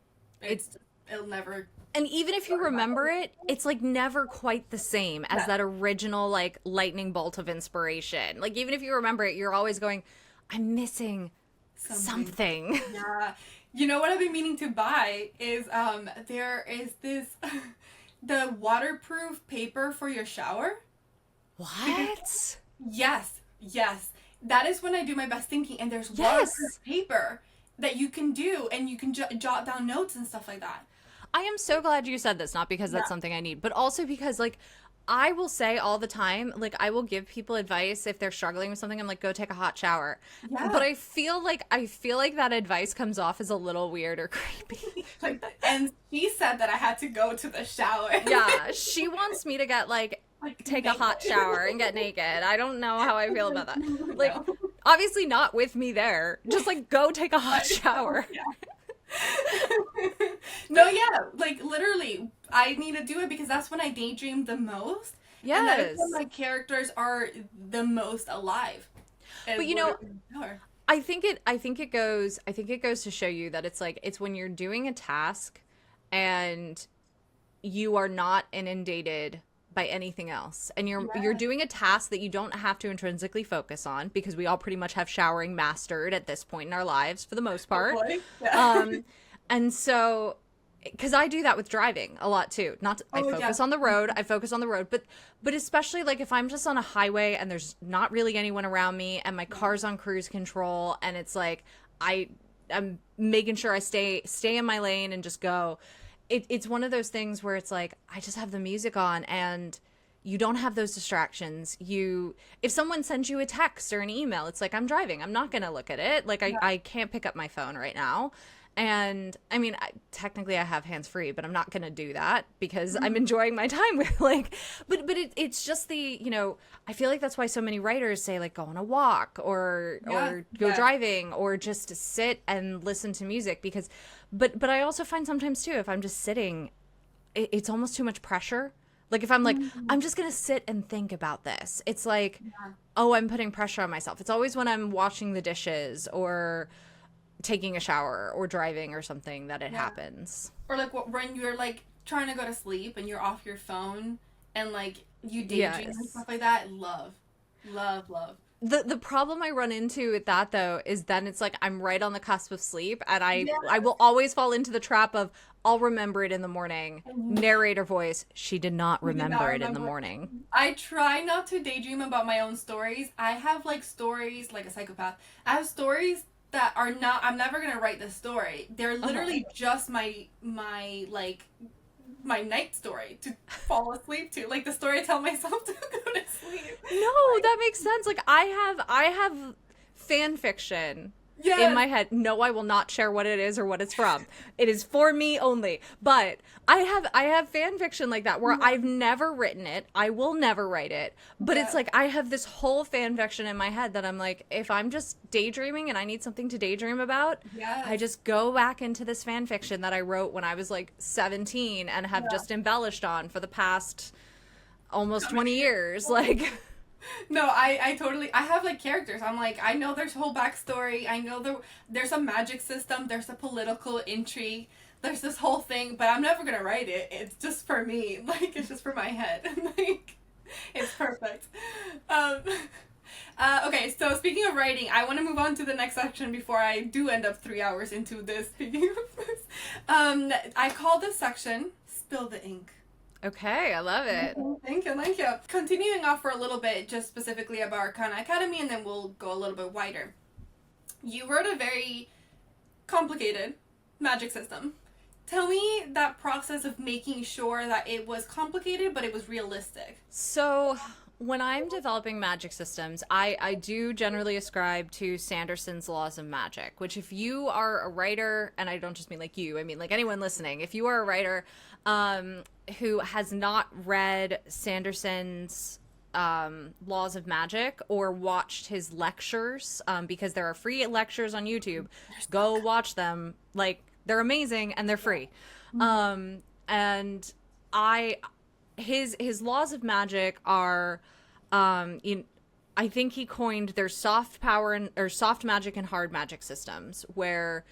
It'll never. And even if you remember it, it's like never quite the same as that original like lightning bolt of inspiration. Like, even if you remember it, you're always going, I'm missing something. Yeah. You know what I've been meaning to buy is there is this the waterproof paper for your shower. What? Yes. That is when I do my best thinking, and there's Yes. waterproof paper that you can do, and you can jot down notes and stuff like that. I am so glad you said this, not because that's something I need, but also because like I will say all the time, like I will give people advice if they're struggling with something. I'm like, go take a hot shower. Yeah. But I feel like that advice comes off as a little weird or creepy. And she said that I had to go to the shower. Yeah, she wants me to get like take a hot shower and get naked. I don't know how I feel about that. Like, obviously not with me there. Just like go take a hot shower. Yeah. No, yeah, like literally, I need to do it because that's when I daydream the most. And that is Yes. when my characters are the most alive. But you know, I think it goes to show you that it's when you're doing a task and you are not inundated by anything else, and you're doing a task that you don't have to intrinsically focus on, because we all pretty much have showering mastered at this point in our lives for the most part. And so, because I do that with driving a lot too. I focus on the road. I focus on the road, but especially like if I'm just on a highway and there's not really anyone around me and my car's on cruise control and it's like I'm making sure I stay in my lane and just go. It's one of those things where it's like I just have the music on and you don't have those distractions. If someone sends you a text or an email, it's like, I'm driving, I'm not going to look at it. Like I can't pick up my phone right now. And I mean, technically I have hands free, but I'm not going to do that because I'm enjoying my time with but it's just I feel like that's why so many writers say like go on a walk or go driving or just to sit and listen to music but I also find sometimes too, if I'm just sitting, it's almost too much pressure. Like if I'm like, I'm just going to sit and think about this. It's like, oh, I'm putting pressure on myself. It's always when I'm washing the dishes or taking a shower or driving or something that it happens. Or like when you're like trying to go to sleep and you're off your phone and like you daydream and stuff like that. Love. The problem I run into with that though is then it's like I'm right on the cusp of sleep and I will always fall into the trap of I'll remember it in the morning. Narrator voice, she did not remember it in the morning. I try not to daydream about my own stories. I have like stories like a psychopath. I have stories that are not, I'm never going to write this story. They're literally just my night story to fall asleep to. Like the story I tell myself to go to sleep. No, that makes sense. Like I have fan fiction in my head. No, I will not share what it is or what it's from. It is for me only. But I have fan fiction like that where I've never written it. I will never write it. But it's like I have this whole fan fiction in my head that I'm like, if I'm just daydreaming and I need something to daydream about, I just go back into this fan fiction that I wrote when I was like 17 and have just embellished on for the past almost 20 years. Like no, I have like characters. I'm like, I know there's whole backstory. I know there's a magic system. There's a political intrigue. There's this whole thing, but I'm never gonna write it. It's just for me. Like, it's just for my head. Like, it's perfect. Okay, so speaking of writing, I want to move on to the next section before I do end up 3 hours into this. Speaking of this, I call this section "Spill the Ink." Okay, I love it. Thank you. Continuing off for a little bit, just specifically about Arcana Academy, and then we'll go a little bit wider. You wrote a very complicated magic system. Tell me that process of making sure that it was complicated, but it was realistic. So when I'm developing magic systems, I do generally ascribe to Sanderson's laws of magic, which if you are a writer, and I don't just mean like you, I mean like anyone listening, if you are a writer who has not read Sanderson's laws of magic or watched his lectures, because there are free lectures on YouTube, go watch them. Like, they're amazing and they're free. And his laws of magic are, I think he coined their soft power or soft magic and hard magic systems where,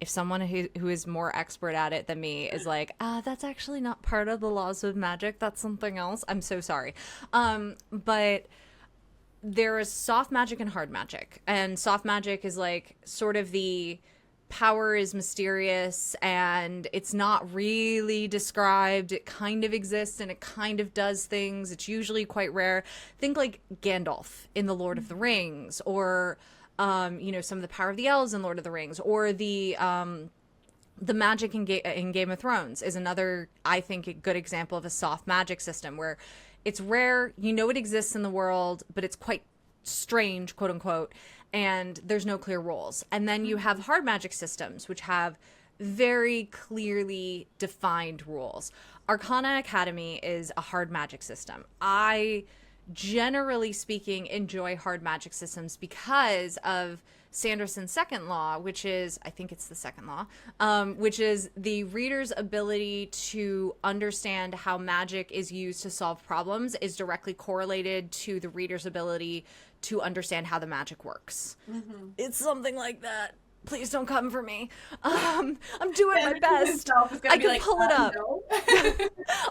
if someone who is more expert at it than me is like, that's actually not part of the laws of magic, that's something else, I'm so sorry. But there is soft magic and hard magic. And soft magic is like sort of the power is mysterious and it's not really described. It kind of exists and it kind of does things. It's usually quite rare. Think like Gandalf in The Lord of the Rings, or some of the power of the elves in Lord of the Rings, or the magic in Game of Thrones is another, I think, a good example of a soft magic system where it's rare, it exists in the world, but it's quite strange, quote unquote, and there's no clear rules. And then you have hard magic systems, which have very clearly defined rules. Arcana Academy is a hard magic system. I, generally speaking, enjoy hard magic systems because of Sanderson's second law, which is, I think it's the second law, which is the reader's ability to understand how magic is used to solve problems is directly correlated to the reader's ability to understand how the magic works. It's something like that. Please don't come for me. I'm doing my best. I can pull it up. No.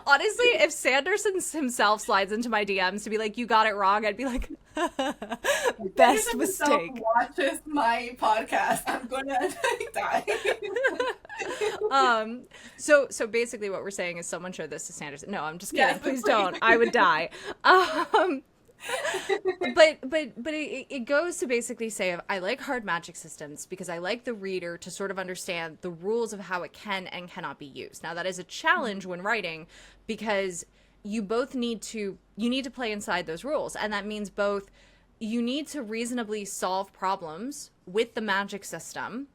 Honestly, if Sanderson himself slides into my DMs to be like, you got it wrong, I'd be like, best mistake. Watches my podcast, I'm gonna die. So basically what we're saying is someone showed this to Sanderson. No, I'm just kidding. Yes, please don't. I would die. But it goes to basically say I like hard magic systems because I like the reader to sort of understand the rules of how it can and cannot be used. Now that is a challenge when writing because you both need to play inside those rules. And that means both you need to reasonably solve problems with the magic system,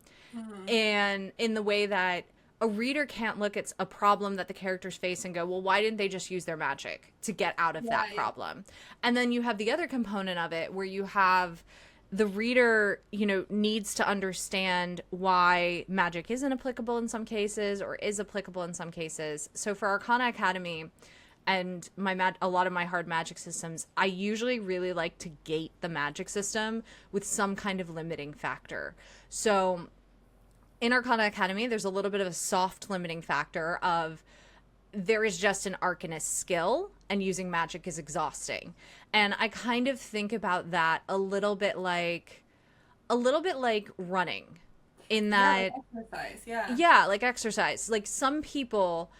and in the way that a reader can't look at a problem that the characters face and go, well, why didn't they just use their magic to get out of that problem? And then you have the other component of it where you have the reader, needs to understand why magic isn't applicable in some cases or is applicable in some cases. So for Arcana Academy and a lot of my hard magic systems, I usually really like to gate the magic system with some kind of limiting factor. So in Arcana Academy, there's a little bit of a soft limiting factor of there is just an arcanist skill and using magic is exhausting. And I kind of think about that a little bit like running, in that like exercise, yeah. Yeah, like exercise. Like some people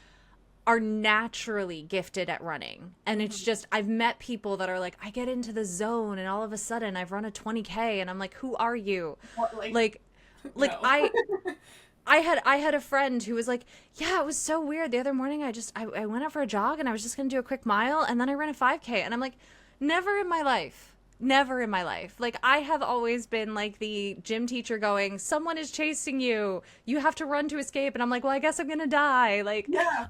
are naturally gifted at running. And it's just, I've met people that are like, I get into the zone and all of a sudden I've run a 20K and I'm like, who are you? What, Like no. I had a friend who was like, yeah, it was so weird. The other morning I went out for a jog and I was just going to do a quick mile and then I ran a 5K, and I'm like, never in my life. Never in my life. Like, I have always been like the gym teacher going, someone is chasing you. You have to run to escape. And I'm like, well, I guess I'm going to die. Like, Yeah.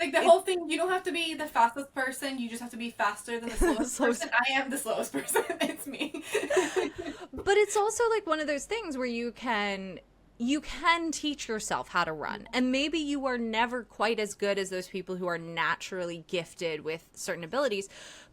Like the whole thing, you don't have to be the fastest person. You just have to be faster than the slowest person. I am the slowest person. It's me. But it's also like one of those things where you can teach yourself how to run, and maybe you are never quite as good as those people who are naturally gifted with certain abilities,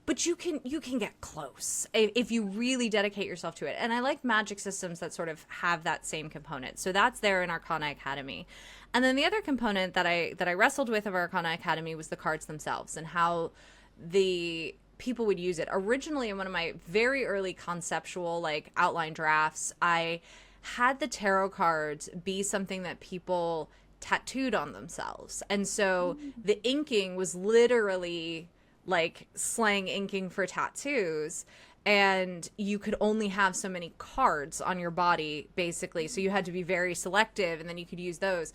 but you can get close if you really dedicate yourself to it. And I like magic systems that sort of have that same component, so that's there in Arcana Academy. And then the other component that I wrestled with of Arcana Academy was the cards themselves and how the people would use it. Originally, in one of my very early conceptual like outline drafts, I had the tarot cards be something that people tattooed on themselves. And so the inking was literally like slang inking for tattoos. And you could only have so many cards on your body, basically. So you had to be very selective, and then you could use those.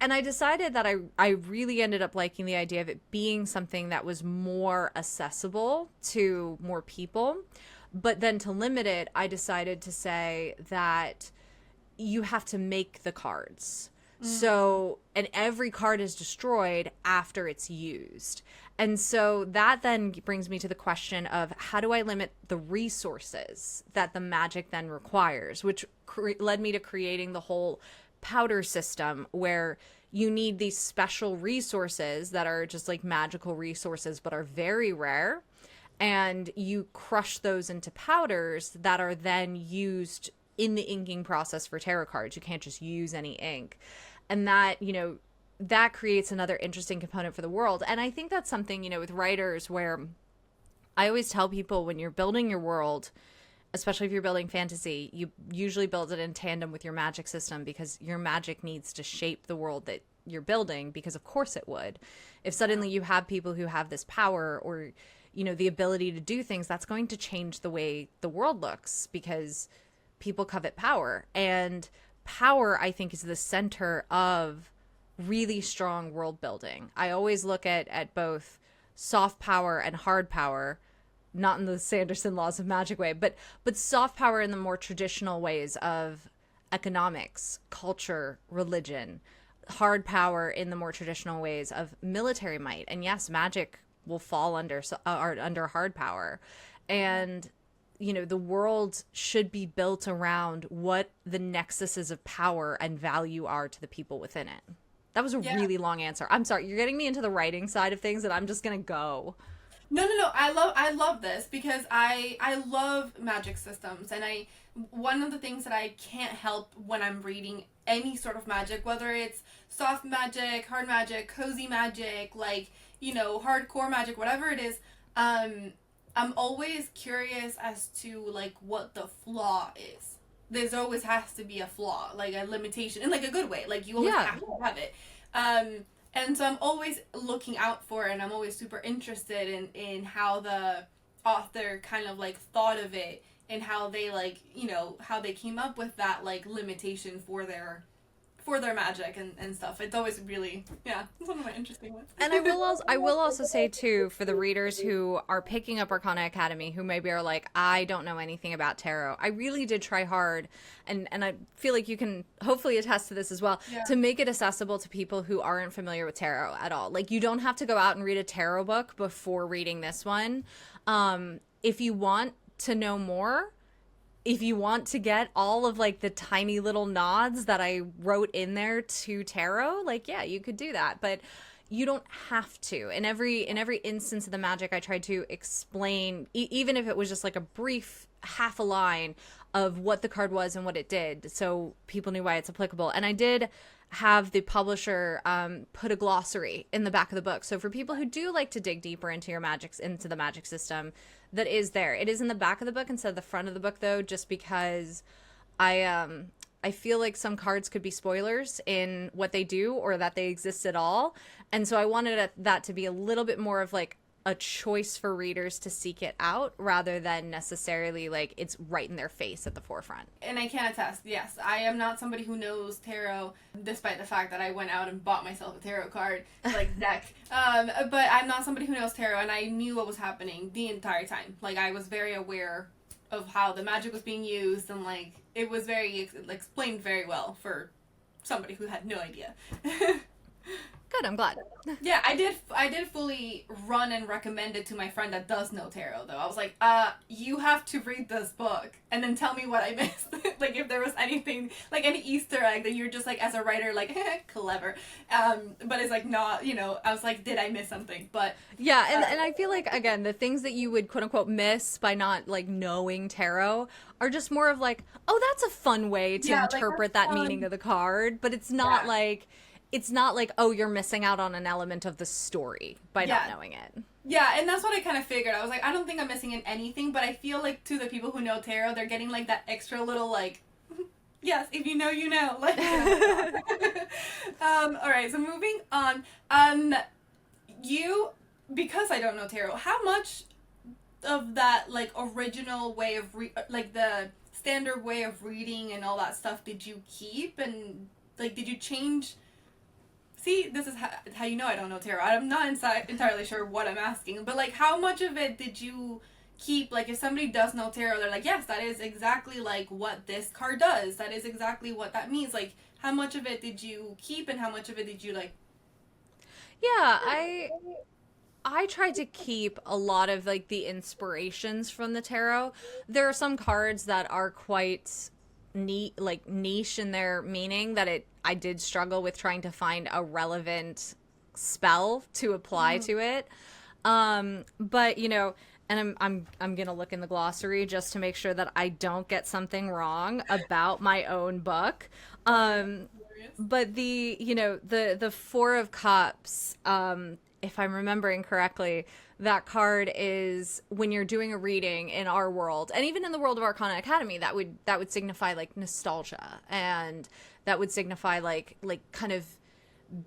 And I decided that I really ended up liking the idea of it being something that was more accessible to more people. But then to limit it, I decided to say that you have to make the cards. So, and every card is destroyed after it's used. And so that then brings me to the question of how do I limit the resources that the magic then requires, which led me to creating the whole powder system where you need these special resources that are just like magical resources but are very rare, and you crush those into powders that are then used in the inking process for tarot cards. You can't just use any ink. And that, that creates another interesting component for the world. And I think that's something, with writers, where I always tell people when you're building your world, especially if you're building fantasy, you usually build it in tandem with your magic system, because your magic needs to shape the world that you're building, because of course it would. If suddenly you have people who have this power or the ability to do things, that's going to change the way the world looks, because people covet power. And power, I think, is the center of really strong world building. I always look at both soft power and hard power, not in the Sanderson laws of magic way, but soft power in the more traditional ways of economics, culture, religion, hard power in the more traditional ways of military might. And yes, magic will fall under hard power. And the world should be built around what the nexuses of power and value are to the people within it. That was a really long answer. I'm sorry, you're getting me into the writing side of things, and I'm just gonna go. No. I love this because I love magic systems, and one of the things that I can't help when I'm reading any sort of magic, whether it's soft magic, hard magic, cozy magic, like hardcore magic, whatever it is, I'm always curious as to like what the flaw is. There's always has to be a flaw, like a limitation, in like a good way. Like you always have to have it. And so I'm always looking out for it, and I'm always super interested in how the author kind of like thought of it, and how they like how they came up with that like limitation for for their magic and stuff. It's always really, yeah, it's one of my interesting ones. And I will also say too, for the readers who are picking up Arcana Academy, who maybe are like, I don't know anything about tarot. I really did try hard, and I feel like you can hopefully attest to this as well, Yeah. to make it accessible to people who aren't familiar with tarot at all. Like, you don't have to go out and read a tarot book before reading this one. If you want to know more, if you want to get all of like the tiny little nods that I wrote in there to tarot, like, yeah, you could do that, but you don't have to. In every instance of the magic, I tried to explain, even if it was just like a brief half a line of what the card was and what it did, so people knew why it's applicable. And I did have the publisher put a glossary in the back of the book, so for people who do like to dig deeper into the magic system, that is there. It is in the back of the book instead of the front of the book, though, just because I feel like some cards could be spoilers in what they do or that they exist at all, and so I wanted that to be a little bit more of like a choice for readers to seek it out rather than necessarily like it's right in their face at the forefront. And I can attest, yes, I am not somebody who knows tarot, despite the fact that I went out and bought myself a tarot card like deck. But I'm not somebody who knows tarot, and I knew what was happening the entire time. Like, I was very aware of how the magic was being used, and like it was very explained very well for somebody who had no idea. Good, I'm glad. Yeah, I did fully run and recommend it to my friend that does know tarot, though. I was like, you have to read this book and then tell me what I missed. Like, if there was anything, like any Easter egg that you're just like, as a writer, like, clever. But it's like not, I was like, did I miss something? But yeah, and I feel like, again, the things that you would quote unquote miss by not like knowing tarot are just more of like, oh, that's a fun way to interpret that meaning of the card, but it's not it's not like, oh, you're missing out on an element of the story by not knowing it. Yeah, and that's what I kind of figured. I was like, I don't think I'm missing in anything, but I feel like to the people who know tarot, they're getting like that extra little like, yes, if you know, you know. Like, all right, so moving on. Because I don't know tarot, how much of that like original way of like the standard way of reading and all that stuff did you keep, and like did you change? See, this is how you know I don't know tarot. I'm not entirely sure what I'm asking, but like how much of it did you keep? Like, if somebody does know tarot, they're like, yes, that is exactly like what this card does. That is exactly what that means. Like, how much of it did you keep and how much of it did you like? Yeah, I tried to keep a lot of like the inspirations from the tarot. There are some cards that are quite niche in their meaning that I did struggle with trying to find a relevant spell to apply to it. But and I'm gonna look in the glossary just to make sure that I don't get something wrong about my own book. But the Four of Cups, if I'm remembering correctly, that card is when you're doing a reading in our world, and even in the world of Arcana Academy, that would signify like nostalgia, and that would signify like kind of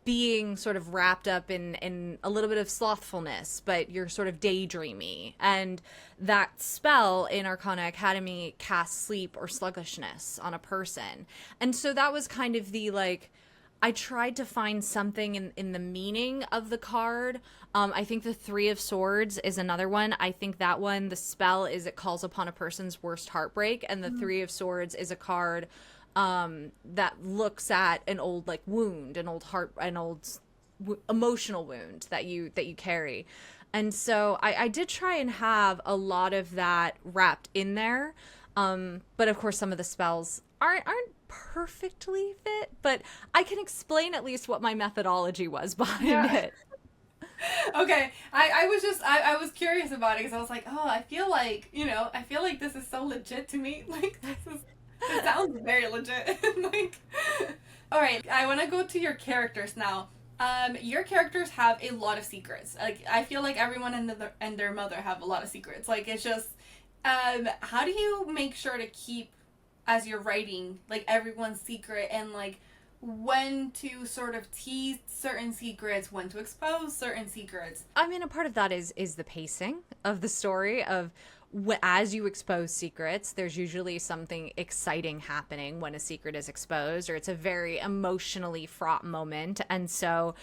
being sort of wrapped up in a little bit of slothfulness, but you're sort of daydreamy. And that spell in Arcana Academy casts sleep or sluggishness on a person. And so that was kind of the like, I tried to find something in the meaning of the card. I think the Three of Swords is another one. I think that one, the spell is it calls upon a person's worst heartbreak, and the Three of Swords is a card that looks at an old like wound, an old emotional wound that you carry. And so I did try and have a lot of that wrapped in there. But of course some of the spells aren't perfectly fit, but I can explain at least what my methodology was behind it. Okay, I was curious about it because I was like, oh, I feel like this is so legit to me. Like, it sounds very legit. Like, all right, I want to go to your characters now. Your characters have a lot of secrets. Like, I feel like everyone and their mother have a lot of secrets. Like, it's just, how do you make sure to keep, as you're writing, like, everyone's secret, and like when to sort of tease certain secrets, when to expose certain secrets? I mean, a part of that is the pacing of the story, of as you expose secrets, there's usually something exciting happening when a secret is exposed, or it's a very emotionally fraught moment. And so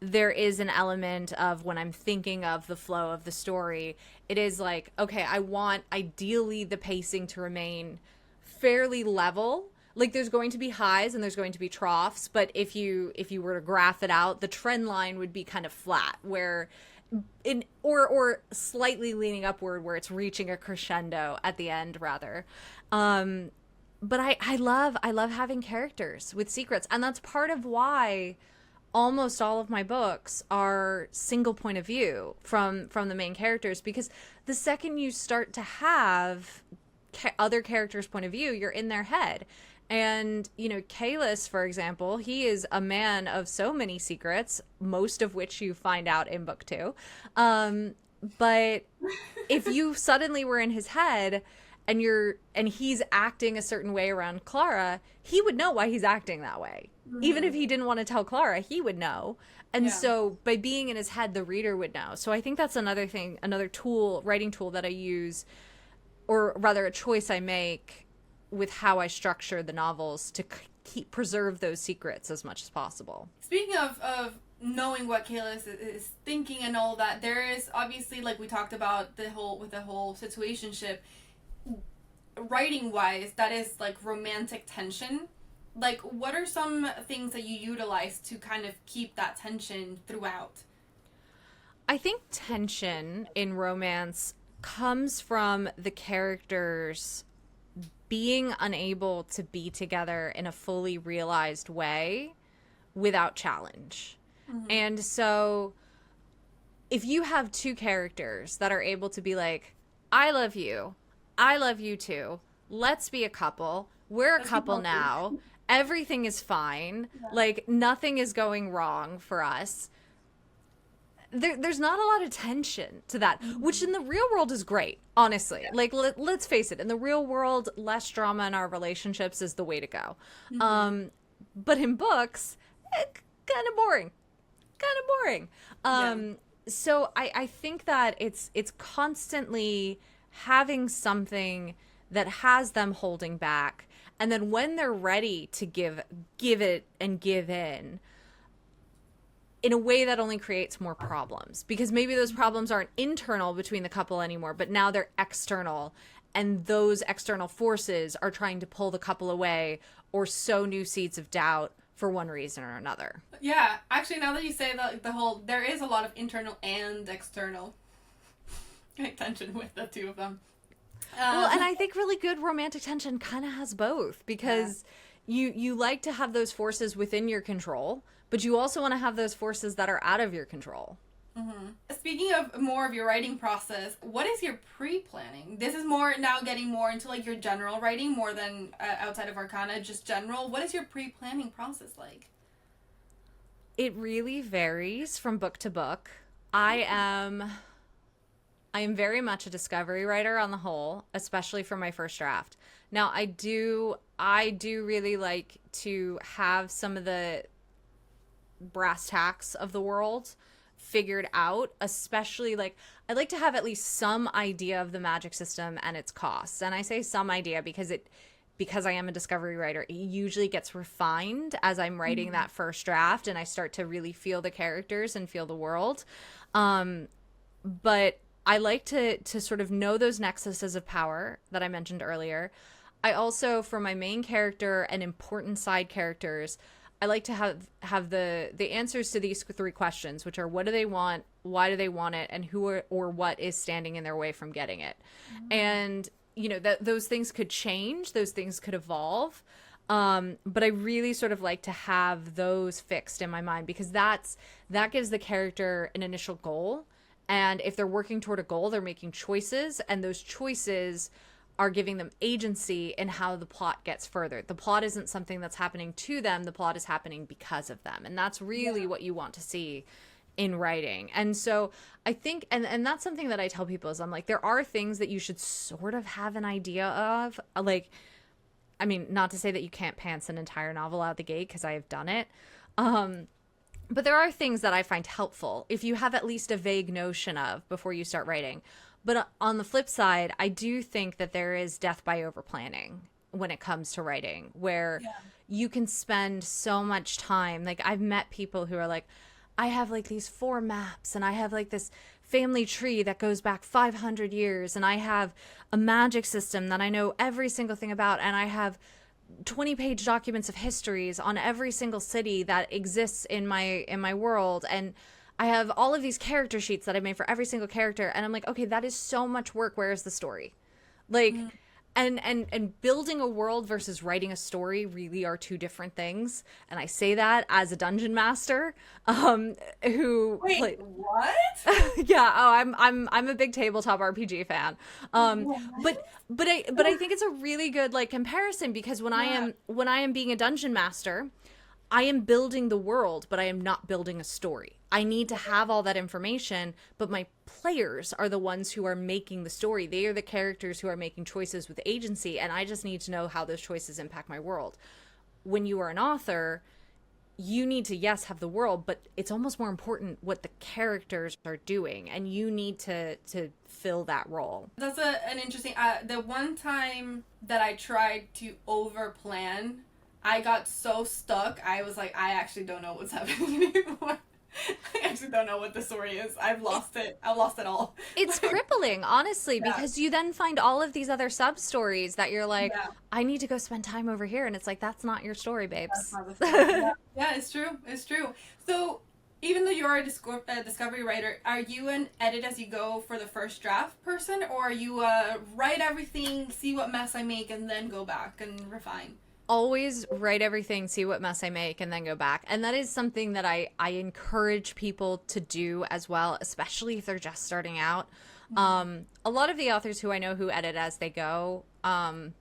there is an element of, when I'm thinking of the flow of the story, it is like, okay, I want ideally the pacing to remain fairly level. Like, there's going to be highs and there's going to be troughs, but if you were to graph it out, the trend line would be kind of flat, where or slightly leaning upward, where it's reaching a crescendo at the end, rather. But I love having characters with secrets, and that's part of why almost all of my books are single point of view from the main characters, because the second you start to have other characters' point of view, you're in their head. And, you know, Kalis, for example, he is a man of so many secrets, most of which you find out in book 2. But if you suddenly were in his head and he's acting a certain way around Clara, he would know why he's acting that way. Mm-hmm. Even if he didn't want to tell Clara, he would know. And so by being in his head, the reader would know. So I think that's another thing, another tool, writing tool that I use, or rather a choice I make with how I structure the novels to preserve those secrets as much as possible. Speaking of knowing what Kalis is thinking and all that, there is obviously, like we talked about the whole situationship, writing wise, that is like romantic tension. Like, what are some things that you utilize to kind of keep that tension throughout? I think tension in romance comes from the characters being unable to be together in a fully realized way without challenge. Mm-hmm. And so if you have two characters that are able to be like, I love you too, let's be a couple, we're a couple now, everything is fine, like nothing is going wrong for us, there's not a lot of tension to that, which in the real world is great, honestly. Yeah. Like, let's face it, in the real world, less drama in our relationships is the way to go. Mm-hmm. But in books, kind of boring. So I think that it's constantly having something that has them holding back, and then when they're ready to give it and give in a way that only creates more problems, because maybe those problems aren't internal between the couple anymore, but now they're external, and those external forces are trying to pull the couple away or sow new seeds of doubt for one reason or another. Yeah, actually, now that you say that, there is a lot of internal and external tension with the two of them. Well, and I think really good romantic tension kind of has both, because you like to have those forces within your control, but you also want to have those forces that are out of your control. Mm-hmm. Speaking of more of your writing process, what is your pre-planning? This is more now getting more into like your general writing, more than outside of Arcana, just general. What is your pre-planning process like? It really varies from book to book. I am very much a discovery writer on the whole, especially for my first draft. Now, I do really like to have some of the brass tacks of the world figured out, especially like I'd like to have at least some idea of the magic system and its costs. And I say some idea because I am a discovery writer, it usually gets refined as I'm writing that first draft and I start to really feel the characters and feel the world. But I like to sort of know those nexuses of power that I mentioned earlier. I also, for my main character and important side characters, I like to have the answers to these 3 questions, which are: what do they want, why do they want it, and who or what is standing in their way from getting it. And you know, those things could change, those things could evolve, but I really sort of like to have those fixed in my mind, because that gives the character an initial goal, and if they're working toward a goal, they're making choices, and those choices are giving them agency in how the plot gets further. The plot isn't something that's happening to them, the plot is happening because of them. And that's really what you want to see in writing. And so I think, and that's something that I tell people, is I'm like, there are things that you should sort of have an idea of. Like, I mean, not to say that you can't pants an entire novel out the gate, because I have done it. But there are things that I find helpful if you have at least a vague notion of before you start writing. But on the flip side, I do think that there is death by overplanning when it comes to writing, where Yeah. you can spend so much time. Like, I've met people who are like, I have like these 4 maps, and I have like this family tree that goes back 500 years, and I have a magic system that I know every single thing about, and I have 20-page documents of histories on every single city that exists in my world, and I have all of these character sheets that I made for every single character. And I'm like, okay, that is so much work. Where is the story? Like, and building a world versus writing a story really are two different things. And I say that as a dungeon master, who Wait, what? yeah, oh, I'm a big tabletop RPG fan. What? But I think it's a really good like comparison, because when I am being a dungeon master, I am building the world, but I am not building a story. I need to have all that information, but my players are the ones who are making the story. They are the characters who are making choices with agency, and I just need to know how those choices impact my world. When you are an author, you need to, yes, have the world, but it's almost more important what the characters are doing, and you need to fill that role. That's an interesting. The one time that I tried to over plan, I got so stuck. I was like, I actually don't know what's happening anymore. I actually don't know what the story is. I've lost it. I've lost it all. It's crippling, honestly, Yeah. because you then find all of these other sub stories that you're like, Yeah. I need to go spend time over here, and it's like, that's not your story, That's babes. not the story. Yeah. Yeah, it's true. It's true. So, even though you're a discovery writer, are you an edit as you go for the first draft person, or are you write everything, see what mess I make, and then go back and refine? Always write everything, see what mess I make, and then go back. And that is something that I encourage people to do as well, especially if they're just starting out. A lot of the authors who I know who edit as they go, they're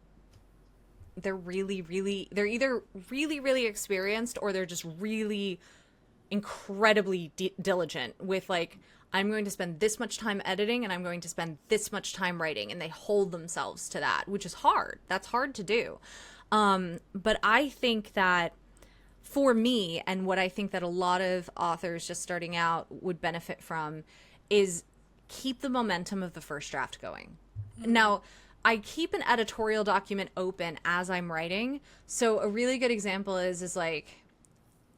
they're either really experienced, or they're just really incredibly diligent with like, I'm going to spend this much time editing, and I'm going to spend this much time writing, and they hold themselves to that, which is hard. That's hard to do. But I think that for me, and what I think that a lot of authors just starting out would benefit from, is keep the momentum of the first draft going. Now, I keep an editorial document open as I'm writing. So a really good example is like,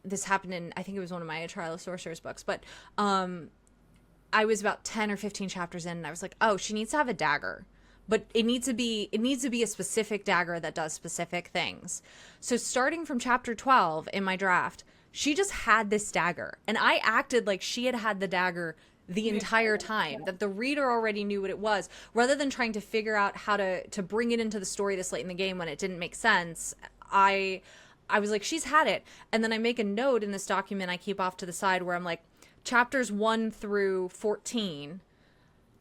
this happened in, I think it was one of my Trial of Sorcerers books, but I was about 10 or 15 chapters in, and I was like, oh, she needs to have a dagger. But it needs to be a specific dagger that does specific things. So starting from chapter 12 in my draft, she just had this dagger, and I acted like she had the dagger the entire time, that the reader already knew what it was, rather than trying to figure out how to bring it into the story this late in the game when it didn't make sense. I was like, she's had it. And then I make a note in this document I keep off to the side where I'm like, chapters 1 through 14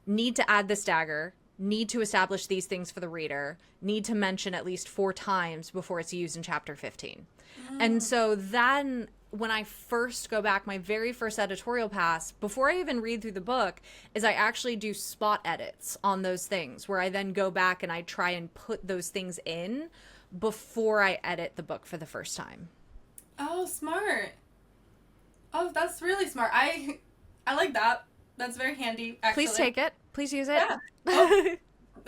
need to add this dagger, need to establish these things for the reader, need to mention at least 4 times before it's used in chapter 15. And so then when I first go back, my very first editorial pass, before I even read through the book, is I actually do spot edits on those things, where I then go back and I try and put those things in before I edit the book for the first time. Oh, smart. Oh, that's really smart. I like that. That's very handy, actually. Please take it. Please use it. Yeah. Oh,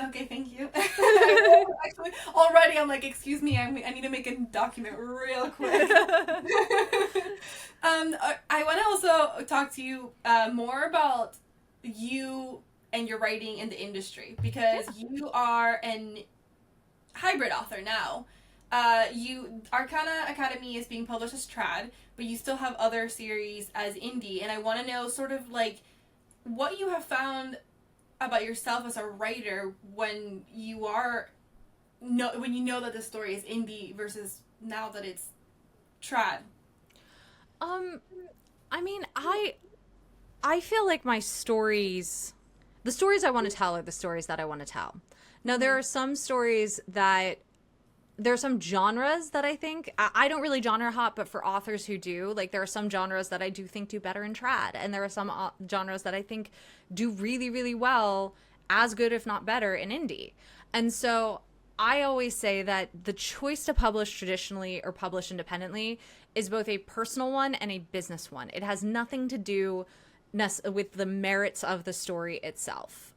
okay, thank you. Actually, already I'm like, excuse me, I need to make a document real quick. I want to also talk to you more about you and your writing in the industry, because you are an hybrid author now. Arcana Academy is being published as trad, but you still have other series as indie, and I want to know sort of like what you have found about yourself as a writer when you know that the story is indie versus now that it's trad. I mean, I feel like the stories I want to tell are the stories that I want to tell. Now, there are some genres that I think, I don't really genre hop, but for authors who do, like, there are some genres that I do think do better in trad, and there are some genres that I think do really, really well, as good if not better, in indie. And so I always say that the choice to publish traditionally or publish independently is both a personal one and a business one. It has nothing to do with the merits of the story itself.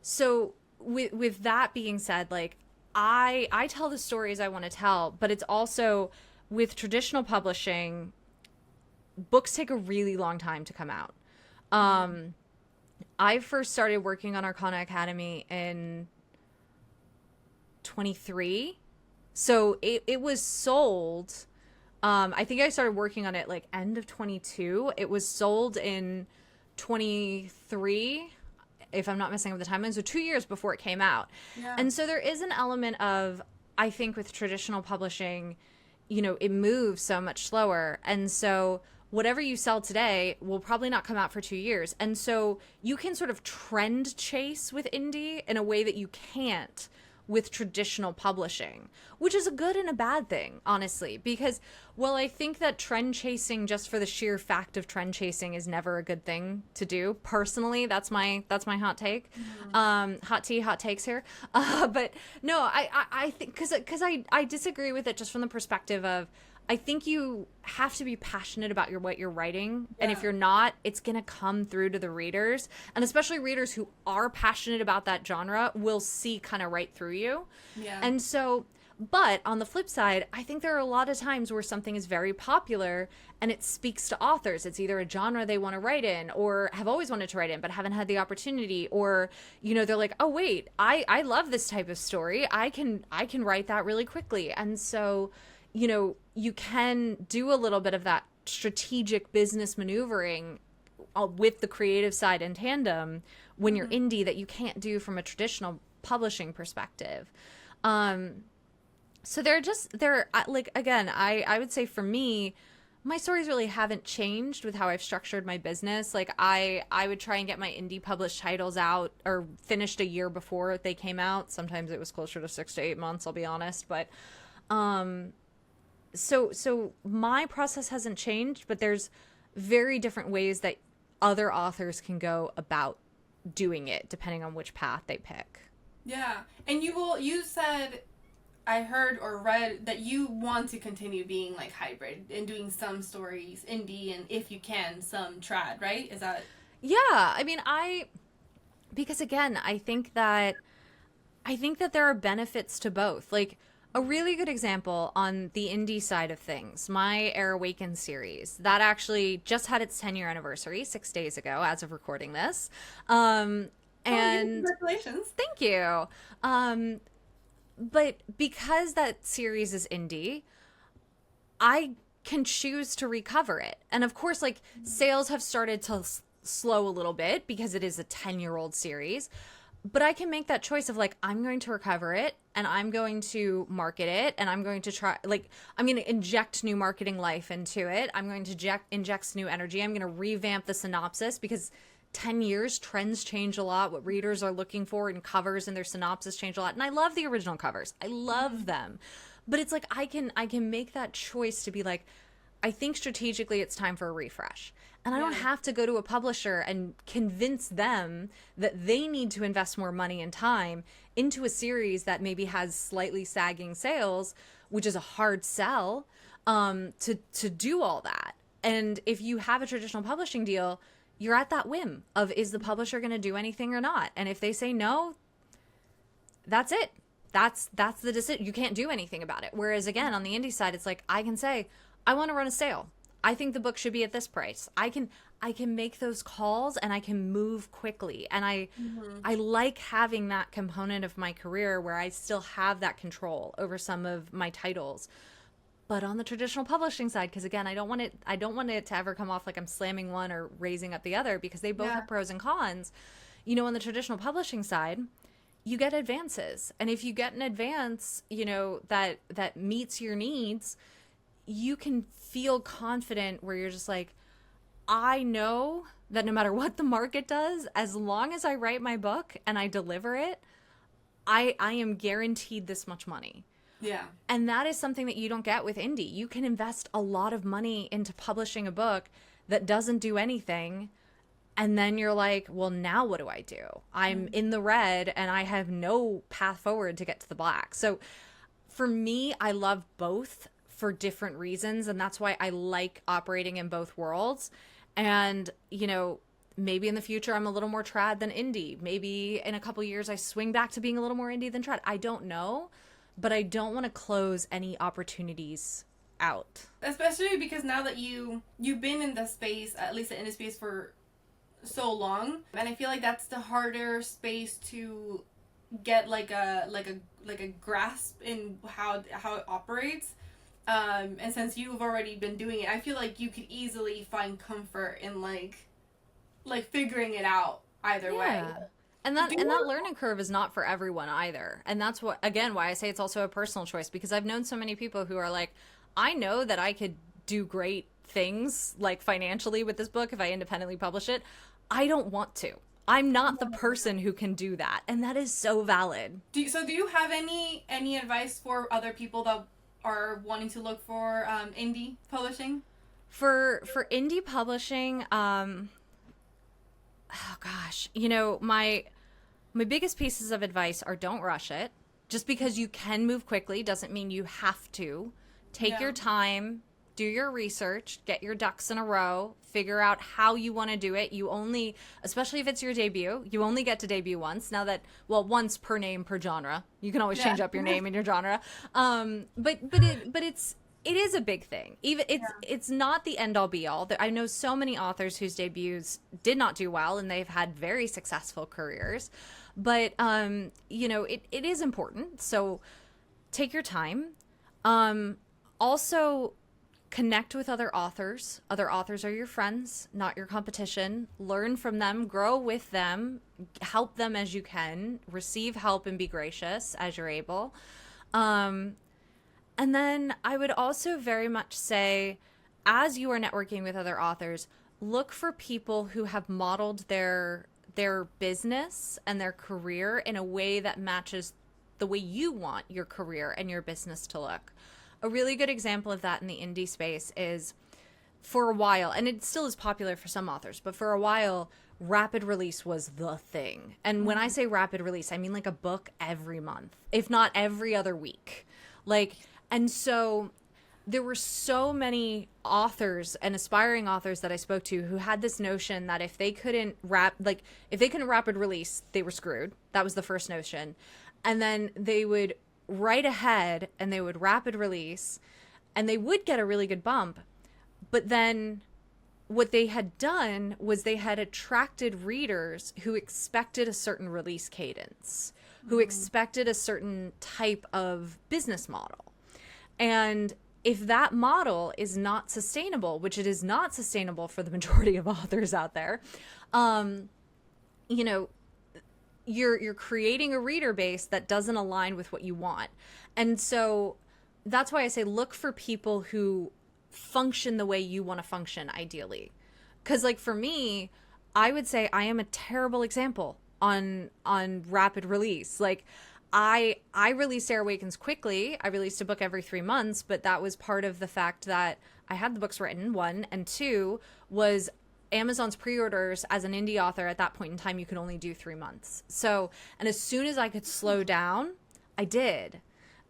So with that being said, like I tell the stories I want to tell, but it's also with traditional publishing, books take a really long time to come out. I first started working on Arcana Academy in 23. So it was sold. I think I started working on it like end of 22. It was sold in 23, if I'm not messing up the timeline. So 2 years before it came out. Yeah. And so there is an element of, I think with traditional publishing, you know, it moves so much slower. And so whatever you sell today will probably not come out for 2 years. And so you can sort of trend chase with indie in a way that you can't with traditional publishing, which is a good and a bad thing, honestly, because while I think that trend chasing just for the sheer fact of trend chasing is never a good thing to do, personally, that's my hot take. Hot tea, hot takes here. But no, I think because I disagree with it just from the perspective of, I think you have to be passionate about what you're writing. Yeah. And if you're not, it's going to come through to the readers. And especially readers who are passionate about that genre will see kind of right through you. Yeah. And so, but on the flip side, I think there are a lot of times where something is very popular and it speaks to authors. It's either a genre they want to write in or have always wanted to write in but haven't had the opportunity, or, you know, they're like, oh wait, I love this type of story. I can write that really quickly. And so, you know, you can do a little bit of that strategic business maneuvering with the creative side in tandem when you're indie that you can't do from a traditional publishing perspective. So they're like, again, I would say for me, my stories really haven't changed with how I've structured my business. Like I would try and get my indie published titles out or finished a year before they came out. Sometimes it was closer to 6 to 8 months, I'll be honest. But, so my process hasn't changed, but there's very different ways that other authors can go about doing it depending on which path they pick. Yeah. And you said, I heard or read that you want to continue being like hybrid and doing some stories indie and if you can some trad, right? Is that? Yeah. I mean, because again, I think that there are benefits to both. Like, a really good example on the indie side of things, my Air Awakens series, that actually just had its 10-year anniversary 6 days ago as of recording this. And congratulations. Thank you. But because that series is indie, I can choose to recover it. And of course, like, sales have started to slow a little bit because it is a 10-year-old series. But I can make that choice of like, I'm going to recover it and I'm going to market it and I'm going to try, like, I'm going to inject new marketing life into it. I'm going to inject new energy. I'm going to revamp the synopsis because 10 years, trends change a lot. What readers are looking for in covers and their synopsis change a lot. And I love the original covers. I love them. But it's like, I can make that choice to be like, I think strategically it's time for a refresh. And I don't have to go to a publisher and convince them that they need to invest more money and time into a series that maybe has slightly sagging sales, which is a hard sell, to do all that. And if you have a traditional publishing deal, you're at that whim of, is the publisher going to do anything or not? And if they say no, that's it. That's the decision. You can't do anything about it. Whereas again, on the indie side, it's like, I can say, I want to run a sale. I think the book should be at this price. I can make those calls and I can move quickly. And I like having that component of my career where I still have that control over some of my titles. But on the traditional publishing side, because again, I don't want it to ever come off like I'm slamming one or raising up the other, because they both have pros and cons. You know, on the traditional publishing side, you get advances. And if you get an advance, you know, that meets your needs, you can feel confident where you're just like, I know that no matter what the market does, as long as I write my book and I deliver it, I am guaranteed this much money. Yeah. And that is something that you don't get with indie. You can invest a lot of money into publishing a book that doesn't do anything. And then you're like, well, now what do I do? I'm in the red and I have no path forward to get to the black. So for me, I love both for different reasons. And that's why I like operating in both worlds. And, maybe in the future I'm a little more trad than indie. Maybe in a couple years I swing back to being a little more indie than trad. I don't know, but I don't want to close any opportunities out. Especially because now that you've been in the space, at least in the space for so long, and I feel like that's the harder space to get like a grasp in how it operates. And since you've already been doing it, I feel like you could easily find comfort in like figuring it out either way. And that learning curve is not for everyone either. And that's what, again, why I say it's also a personal choice, because I've known so many people who are like, I know that I could do great things like financially with this book if I independently publish it. I don't want to. I'm not the person who can do that. And that is so valid. Do you have any advice for other people that are wanting to look for indie publishing? For indie publishing, oh gosh, my biggest pieces of advice are don't rush it. Just because you can move quickly doesn't mean you have to. Take your time, do your research, get your ducks in a row, figure out how you want to do it. You only, especially if it's your debut, you only get to debut once. Now that, once per name per genre. You can always change up your name and your genre. But it is a big thing. Even it's not the end all be all. I know so many authors whose debuts did not do well and they've had very successful careers. But it is important. So take your time. Also connect with other authors. Other authors are your friends, not your competition. Learn from them, grow with them, help them as you can, receive help and be gracious as you're able. And then I would also very much say, as you are networking with other authors, look for people who have modeled their business and their career in a way that matches the way you want your career and your business to look. A really good example of that in the indie space is, for a while, and it still is popular for some authors, but for a while, rapid release was the thing. And when I say rapid release, I mean like a book every month, if not every other week. And so there were so many authors and aspiring authors that I spoke to who had this notion that if they couldn't rapid release, they were screwed. That was the first notion. And then they would write ahead and they would rapid release and they would get a really good bump. But then what they had done was they had attracted readers who expected a certain release cadence, who expected a certain type of business model. And if that model is not sustainable, which it is not sustainable for the majority of authors out there, you're creating a reader base that doesn't align with what you want. And so that's why I say look for people who function the way you want to function, ideally. Because for me, I would say I am a terrible example on rapid release. I released Air Awakens quickly. I released a book every 3 months, but that was part of the fact that I had the books written, one, and two was Amazon's pre-orders as an indie author at that point in time, you could only do 3 months. So, and as soon as I could slow down, I did.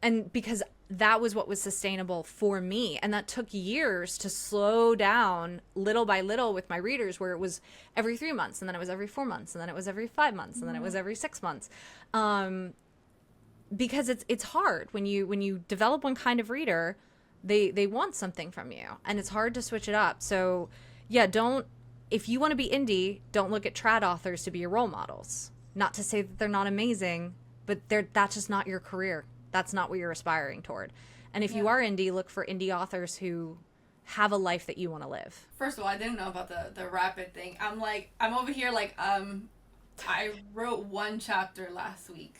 And because that was what was sustainable for me. And that took years to slow down little by little with my readers, where it was every 3 months, and then it was every 4 months, and then it was every 5 months, and then it was every 6 months. Because it's hard when you develop one kind of reader, they want something from you, and it's hard to switch it up. So yeah, if you want to be indie, don't look at trad authors to be your role models. Not to say that they're not amazing, but that's just not your career. That's not what you're aspiring toward. And if you are indie, look for indie authors who have a life that you want to live. First of all, I didn't know about the rapid thing. I'm over here I wrote 1 chapter last week.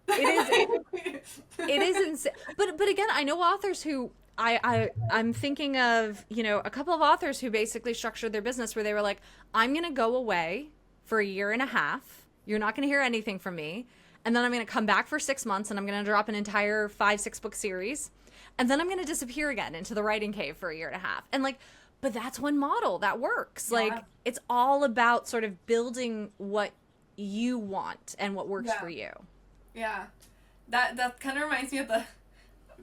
It is insane. But again, I know authors who I'm thinking of, a couple of authors who basically structured their business where they were like, I'm going to go away for 1.5 years. You're not going to hear anything from me. And then I'm going to come back for 6 months and I'm going to drop an entire 5-6 book series. And then I'm going to disappear again into the writing cave for 1.5 years. And but that's one model that works. Yeah. It's all about sort of building what you want and what works for you. Yeah. That kind of reminds me of the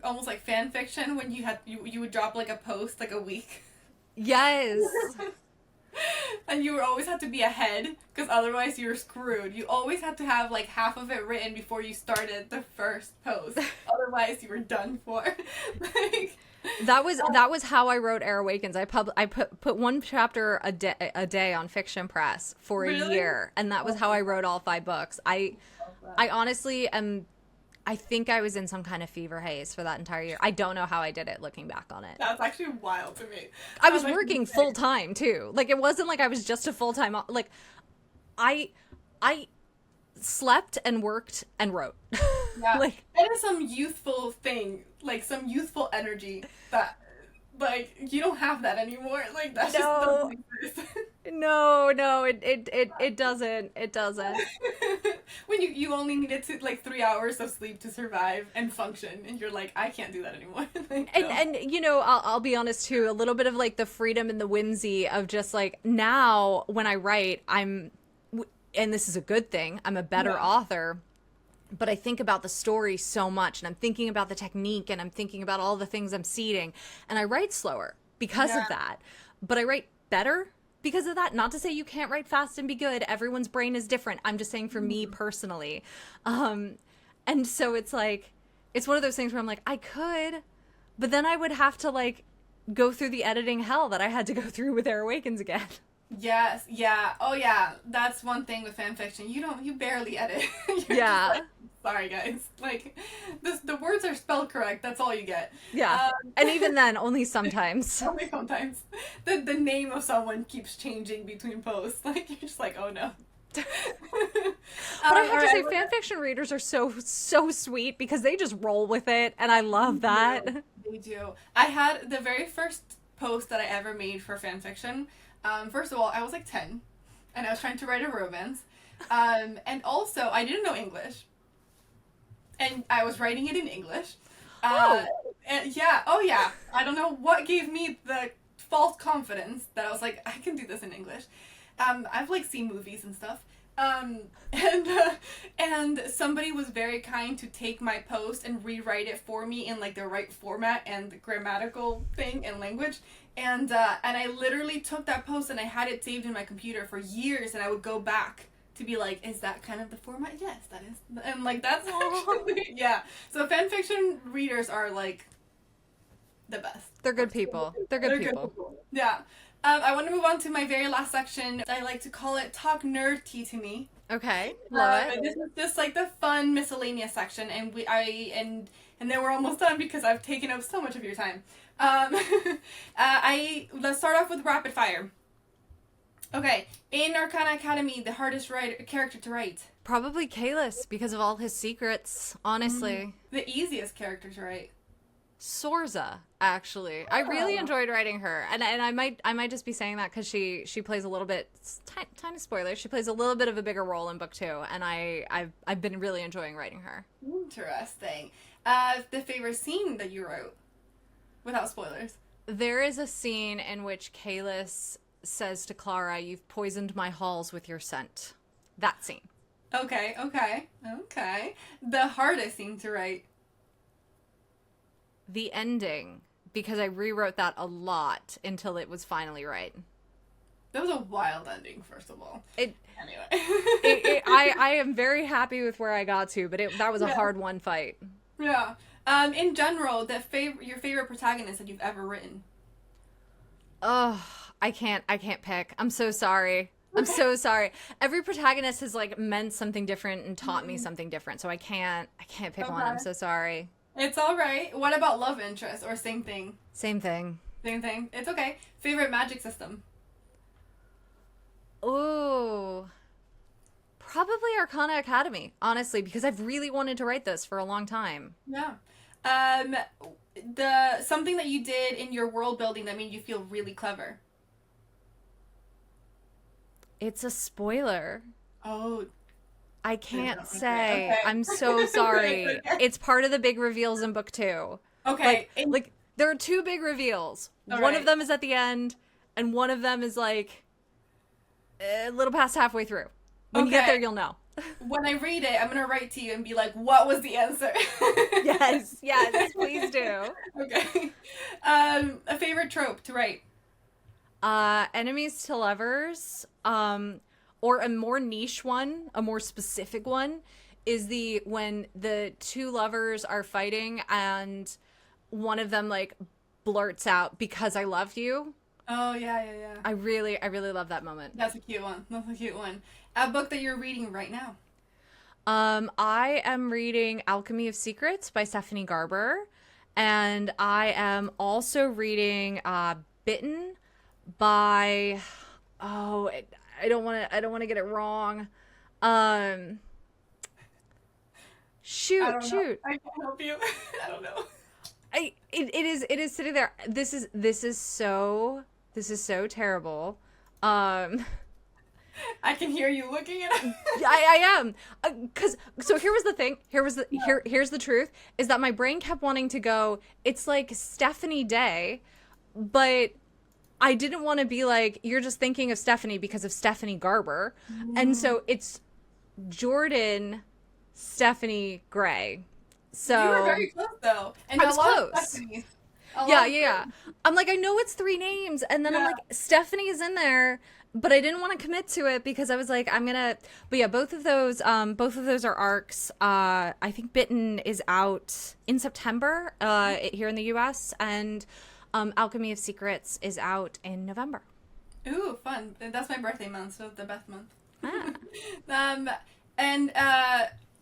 almost like fan fiction when you would drop a post a week. Yes. And you always have to be ahead, because otherwise you're screwed. You always have to have like half of it written before you started the first post. Otherwise you were done for. Like, That was how I wrote Air Awakens. I put one chapter a day on Fiction Press for a Really? year, and that was how I wrote all 5 books. I honestly am. I think I was in some kind of fever haze for that entire year. I don't know how I did it, looking back on it. that's actually wild to me. I was like, working full time too. Like, it wasn't like I was just a full time. Like, I slept and worked and wrote. Yeah. Like, that is some youthful thing, like some youthful energy that, like, you don't have that anymore. Like, that's No. just doesn't exist. no, it doesn't. It doesn't. When you only needed to like 3 hours of sleep to survive and function, and you're like, I can't do that anymore. Like, no. And you know, I'll be honest too, a little bit of like the freedom and the whimsy of just like, now when I write, and this is a good thing, I'm a better author, but I think about the story so much, and I'm thinking about the technique, and I'm thinking about all the things I'm seeding, and I write slower because of that, but I write better because of that. Not to say you can't write fast and be good. Everyone's brain is different. I'm just saying for me personally. And so it's like, it's one of those things where I'm like, I could, but then I would have to like go through the editing hell that I had to go through with Air Awakens again. Yes, yeah, oh yeah, that's one thing with fan fiction. You barely edit. You're Yeah. just like, sorry guys. Like, the words are spelled correct, that's all you get. Yeah. And even then, only sometimes. Only sometimes. The name of someone keeps changing between posts. Like, you're just like, oh no. But I have to say, fan fiction readers are so sweet because they just roll with it, and I love that. They do. I had the very first post that I ever made for fan fiction. First of all, I was like 10, and I was trying to write a romance. And also, I didn't know English. And I was writing it in English. And yeah, oh yeah. I don't know what gave me the false confidence that I was like, I can do this in English. I've like seen movies and stuff. And somebody was very kind to take my post and rewrite it for me in like the right format and grammatical thing and language. And I literally took that post and I had it saved in my computer for years, and I would go back to be like, is that kind of the format? Yes, that is. And like, that's actually, yeah. So fan fiction readers are like the best. They're good people. They're good people. Yeah. I want to move on to my very last section. I like to call it Talk Nerd Tea to Me. Okay, love it. This is just like the fun miscellaneous section, and then we're almost done because I've taken up so much of your time. Let's start off with rapid fire. Okay, in Arcana Academy, the hardest character to write. Probably Kalis because of all his secrets, honestly. The easiest character to write. Sorza, actually. I really enjoyed writing her. And I might just be saying that because she plays a little bit, tiny spoiler, she plays a little bit of a bigger role in book 2, and I've been really enjoying writing her. Interesting. The favorite scene that you wrote, without spoilers. There is a scene in which Kalis says to Clara, "You've poisoned my halls with your scent." That scene. Okay. The hardest scene to write. The ending, because I rewrote that a lot until it was finally right. That was a wild ending, first of all. Anyway. I am very happy with where I got to, but that was a hard one fight. Yeah. In general, your favorite protagonist that you've ever written. Oh, I can't pick. I'm so sorry. I'm so sorry. Every protagonist has like meant something different and taught me something different, so I can't pick one. I'm so sorry. It's all right. What about love interest, or same thing? Same thing. Same thing. It's okay. Favorite magic system? Ooh. Probably Arcana Academy, honestly, because I've really wanted to write this for a long time. Yeah. Something that you did in your world building that made you feel really clever. It's a spoiler. Oh. I can't say. Okay. I'm so sorry. Okay. It's part of the big reveals in book 2. Okay. Like there are 2 big reveals. One of them is at the end, and one of them is like a little past halfway through. When you get there, you'll know. When I read it, I'm going to write to you and be like, what was the answer? Yes, please do. Okay. A favorite trope to write? Enemies to lovers, or a more niche one, a more specific one, is the when the two lovers are fighting and one of them like blurts out because I love you. Oh yeah, yeah, yeah. I really love that moment. That's a cute one. That's a cute one. A book that you're reading right now. I am reading Alchemy of Secrets by Stephanie Garber, and I am also reading Bitten by oh, I don't want to get it wrong. Um I shoot, don't know. shoot. I can't help you. I don't know. It is sitting there. This is so terrible. I can hear you looking at it. I am, because so here was the thing. Here's the truth is that my brain kept wanting to go. It's like Stephanie Day, but I didn't want to be like you're just thinking of Stephanie because of Stephanie Garber, and so it's Jordan Stephanie Gray. So You were very close though, and I a was lot of close. Stephanies. Yeah. I'm like, I know it's three names, and then I'm Yeah. like, Stephanie is in there, but I didn't want to commit to it because I was like, I'm gonna. But yeah, both of those are arcs. I think Bitten is out in September, here in the U.S., and Alchemy of Secrets is out in November. Ooh, fun. That's my birthday month, so the best month. Ah. And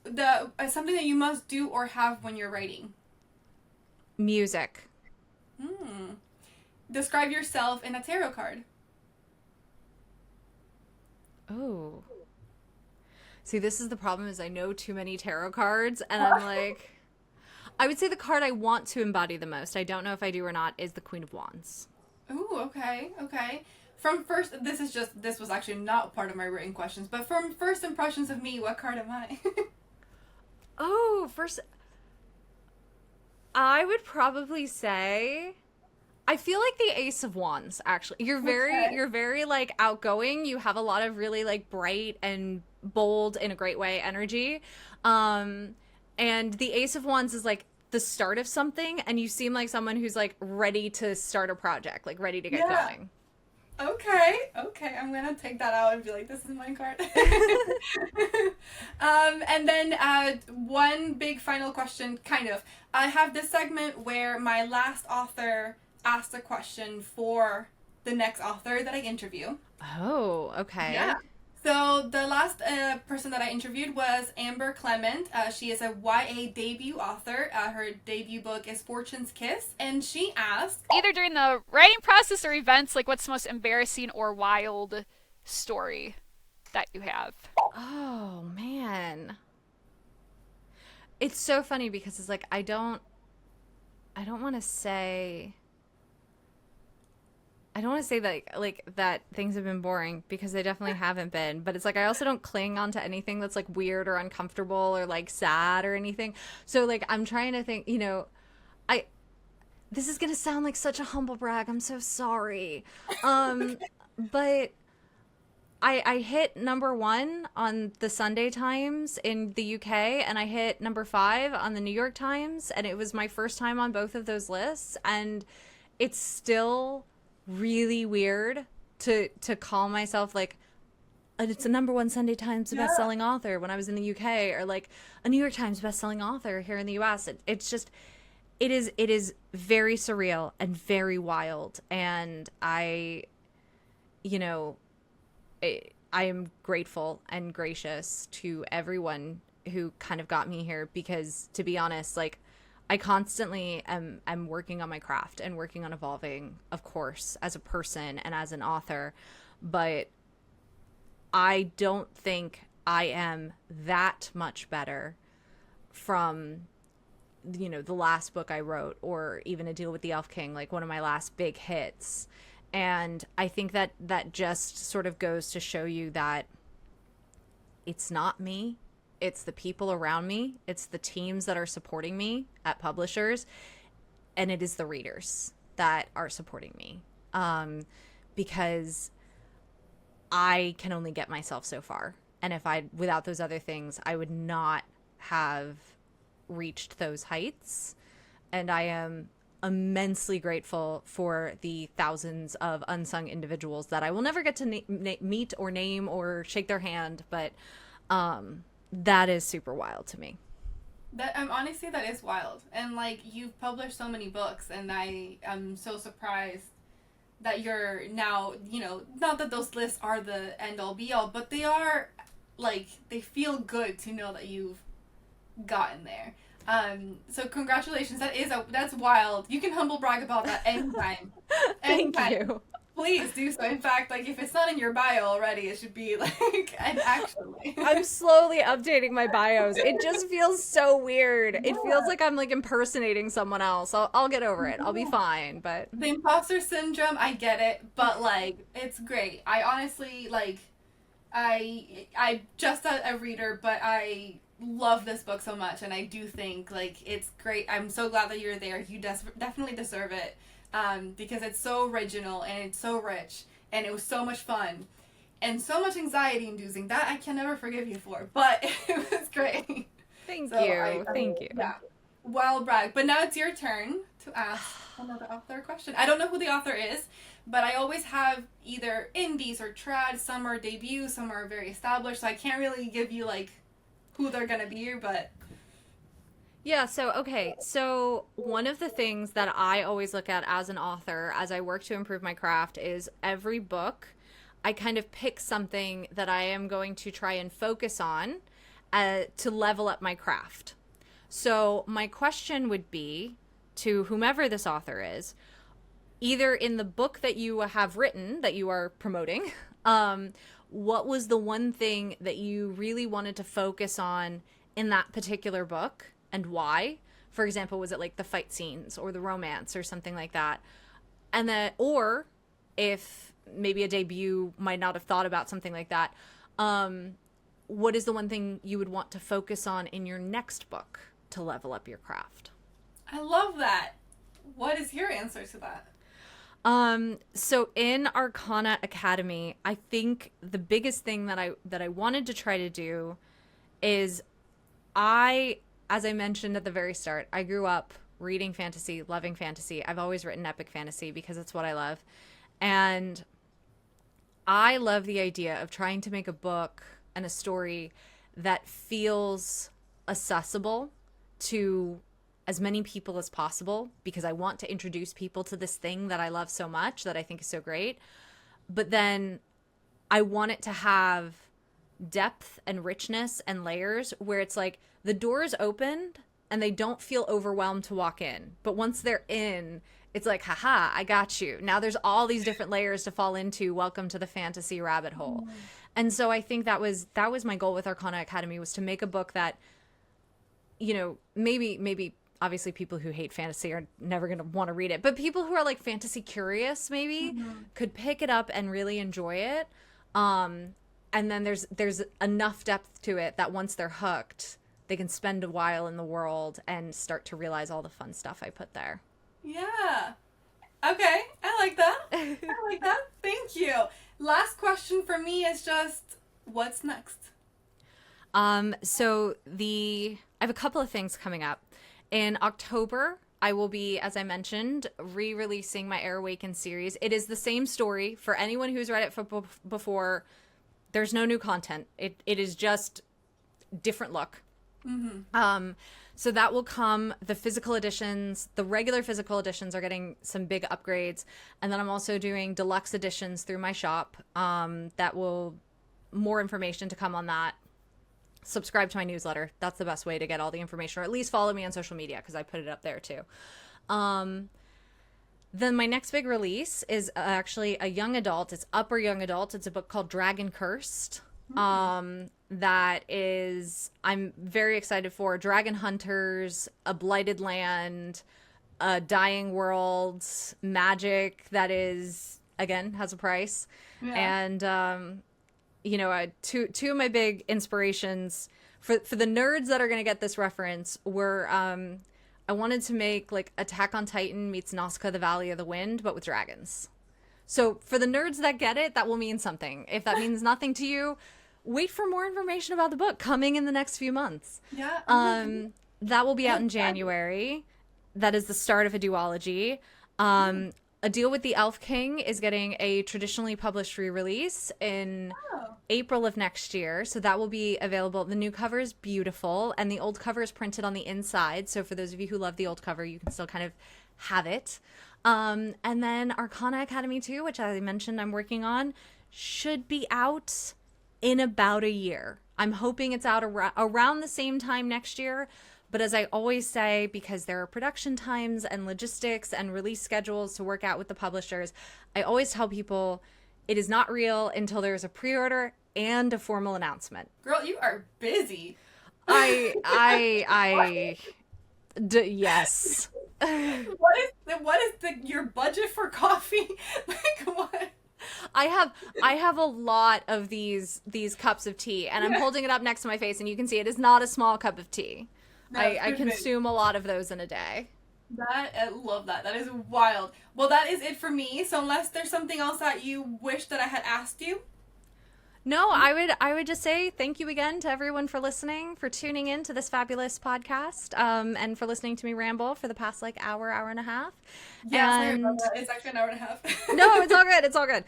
the something that you must do or have when you're writing. Music. Describe yourself in a tarot card. Oh. See, this is the problem is I know too many tarot cards, and I'm like, I would say the card I want to embody the most, I don't know if I do or not, is the Queen of Wands. Ooh, okay, okay. This was actually not part of my written questions, but from first impressions of me, what card am I? Oh, first, I would probably say, I feel like the Ace of Wands, actually. Okay. You're very, like, outgoing. You have a lot of really, like, bright and bold, in a great way, energy. And the Ace of Wands is, like, the start of something, and you seem like someone who's, like, ready to start a project, like, ready to get Yeah. going. Okay, I'm gonna take that out and be like, this is my card. And then one big final question, kind of. I have this segment where my last author asks a question for the next author that I interview. Oh, okay. Yeah. So the last person that I interviewed was Amber Clement. She is a YA debut author. Her debut book is Fortune's Kiss. And she asked, Either during the writing process or events, like what's the most embarrassing or wild story that you have? Oh, man. It's so funny because it's like, I don't want to say... I don't want to say that that things have been boring because they definitely haven't been, but it's like I also don't cling onto anything that's like weird or uncomfortable or like sad or anything. So like I'm trying to think, I this is going to sound like such a humble brag. I'm so sorry. But I hit number 1 on the Sunday Times in the UK, and I hit number 5 on the New York Times, and it was my first time on both of those lists, and it's still really weird to call myself like it's a number 1 Sunday Times best-selling author when I was in the UK, or like a New York Times best-selling author here in the US. It's just it is very surreal and very wild, and I am grateful and gracious to everyone who kind of got me here, because to be honest, like I constantly am working on my craft and working on evolving, of course, as a person and as an author, but I don't think I am that much better from, the last book I wrote, or even A Deal with the Elf King, like one of my last big hits. And I think that just sort of goes to show you that it's not me. It's the people around me. It's the teams that are supporting me at publishers. And it is the readers that are supporting me. Because I can only get myself so far. And without those other things, I would not have reached those heights. And I am immensely grateful for the thousands of unsung individuals that I will never get to meet or name or shake their hand, but that is super wild to me. That honestly, that is wild. And like, you've published so many books, and I am so surprised that you're now, not that those lists are the end all be all, but they are, like, they feel good to know that you've gotten there. So congratulations. That's wild. You can humble brag about that anytime. Thank you. Please do so. In fact, like, if it's not in your bio already, it should be like an actually. I'm slowly updating my bios. It just feels so weird. It feels like I'm like impersonating someone else. I'll get over it. I'll be fine. But the imposter syndrome, I get it, but like, it's great. I honestly like, I just a reader, but I love this book so much, and I do think like it's great. I'm so glad that you're there. You definitely deserve it. Because it's so original and it's so rich and it was so much fun and so much anxiety inducing that I can never forgive you for, but it was great. Thank you. Thank you. Yeah. Wild brag. But now it's your turn to ask another author a question. I don't know who the author is, but I always have either indies or trad. Some are debut, some are very established, so I can't really give you like who they're gonna be, but yeah, so one of the things that I always look at as an author as I work to improve my craft is every book I kind of pick something that I am going to try and focus on to level up my craft. So my question would be to whomever this author is, either in the book that you have written that you are promoting, what was the one thing that you really wanted to focus on in that particular book? And why? For example, was it like the fight scenes or the romance or something like that? And then, or if maybe a debut might not have thought about something like that, what is the one thing you would want to focus on in your next book to level up your craft? I love that. What is your answer to that? So in Arcana Academy, I think the biggest thing that I wanted to try to do is as I mentioned at the very start, I grew up reading fantasy, loving fantasy. I've always written epic fantasy because it's what I love. And I love the idea of trying to make a book and a story that feels accessible to as many people as possible, because I want to introduce people to this thing that I love so much, that I think is so great. But then I want it to have depth and richness and layers where it's like the door is opened and they don't feel overwhelmed to walk in. But once they're in, it's like, haha, I got you. Now there's all these different layers to fall into. Welcome to the fantasy rabbit hole. Mm. And so I think that was my goal with Arcana Academy, was to make a book that, maybe obviously people who hate fantasy are never going to want to read it, but people who are like fantasy curious maybe could pick it up and really enjoy it. And then there's enough depth to it that once they're hooked, they can spend a while in the world and start to realize all the fun stuff I put there. Yeah. Okay. I like that. Thank you. Last question for me is just, what's next? So I have a couple of things coming up. In October, I will be, as I mentioned, re-releasing my Air Awaken series. It is the same story. For anyone who's read it before, there's no new content. It is just different look. Mm-hmm. So that will come. The physical editions, the regular physical editions are getting some big upgrades. And then I'm also doing deluxe editions through my shop. That will, more information to come on that. Subscribe to my newsletter. That's the best way to get all the information, or at least follow me on social media because I put it up there too. Then my next big release is actually a young adult. It's upper young adult. It's a book called Dragon Cursed. That is, I'm very excited for. Dragon hunters, a blighted land, a dying world, magic that is, again, has a price. Yeah. And, two of my big inspirations for the nerds that are going to get this reference were, I wanted to make like Attack on Titan meets Nausicaa, the Valley of the Wind, but with dragons. So for the nerds that get it, that will mean something. If that means nothing to you, wait for more information about the book coming in the next few months. Yeah. That will be out in January. that is the start of a duology. A Deal with the Elf King is getting a traditionally published re-release in April of next year. So that will be available. The new cover is beautiful, and the old cover is printed on the inside. So for those of you who love the old cover, you can still kind of have it. And then Arcana Academy 2, which I mentioned I'm working on, should be out in about a year. I'm hoping it's out around the same time next year. But as I always say, because there are production times and logistics and release schedules to work out with the publishers, I always tell people it is not real until there's a pre-order and a formal announcement. Girl, you are busy. Yes. What is your budget for coffee? Like what? I have a lot of these cups of tea, and I'm holding it up next to my face, and you can see it is not a small cup of tea. No, I consume a lot of those in a day. I love that. That is wild. Well, that is it for me. So unless there's something else that you wish that I had asked you. No, I would just say thank you again to everyone for listening, for tuning in to this fabulous podcast, and for listening to me ramble for the past hour and a half. Yeah, sorry about that. It's actually an hour and a half. No, it's all good. It's all good.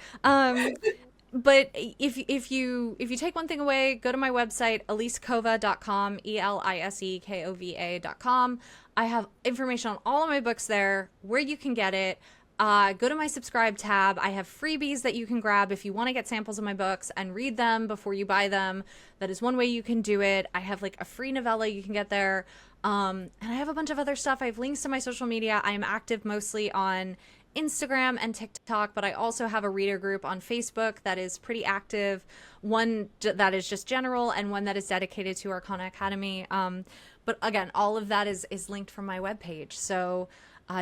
But if you take one thing away, go to my website, elisekova.com, elisekova.com. I have information on all of my books there, where you can get it. Go to my subscribe tab. I have freebies that you can grab if you want to get samples of my books and read them before you buy them. That is one way you can do it. I have a free novella you can get there. And I have a bunch of other stuff. I have links to my social media. I am active mostly on Instagram and TikTok, but I also have a reader group on Facebook that is pretty active, one that is just general and one that is dedicated to Arcana Academy. But again, all of that is linked from my webpage. So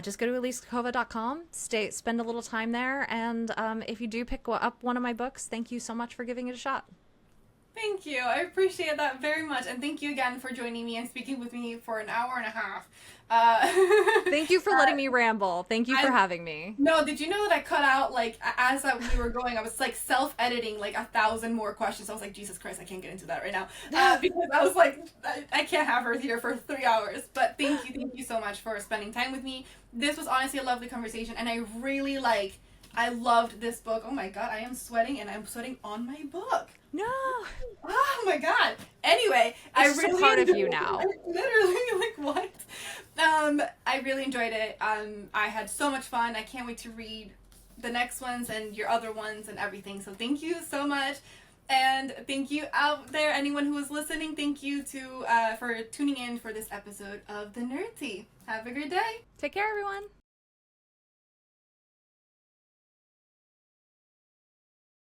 just go to elisekova.com, spend a little time there, and if you do pick up one of my books, thank you so much for giving it a shot. Thank you. I appreciate that very much. And thank you again for joining me and speaking with me for an hour and a half. Thank you for letting me ramble. Thank you for having me. No, did you know that I cut out, as we were going, I was, self-editing, 1,000 more questions. I was like, Jesus Christ, I can't get into that right now. Because I was like, I can't have her here for 3 hours. But thank you so much for spending time with me. This was honestly a lovely conversation. And I really, I loved this book. Oh my God, I am sweating, and I'm sweating on my book. No. Oh my God. Anyway, it's just a part of you now. Literally, what? I really enjoyed it. I had so much fun. I can't wait to read the next ones and your other ones and everything. So thank you so much. And thank you out there, anyone who is listening. Thank you for tuning in for this episode of The Nerd Tea. Have a great day. Take care, everyone.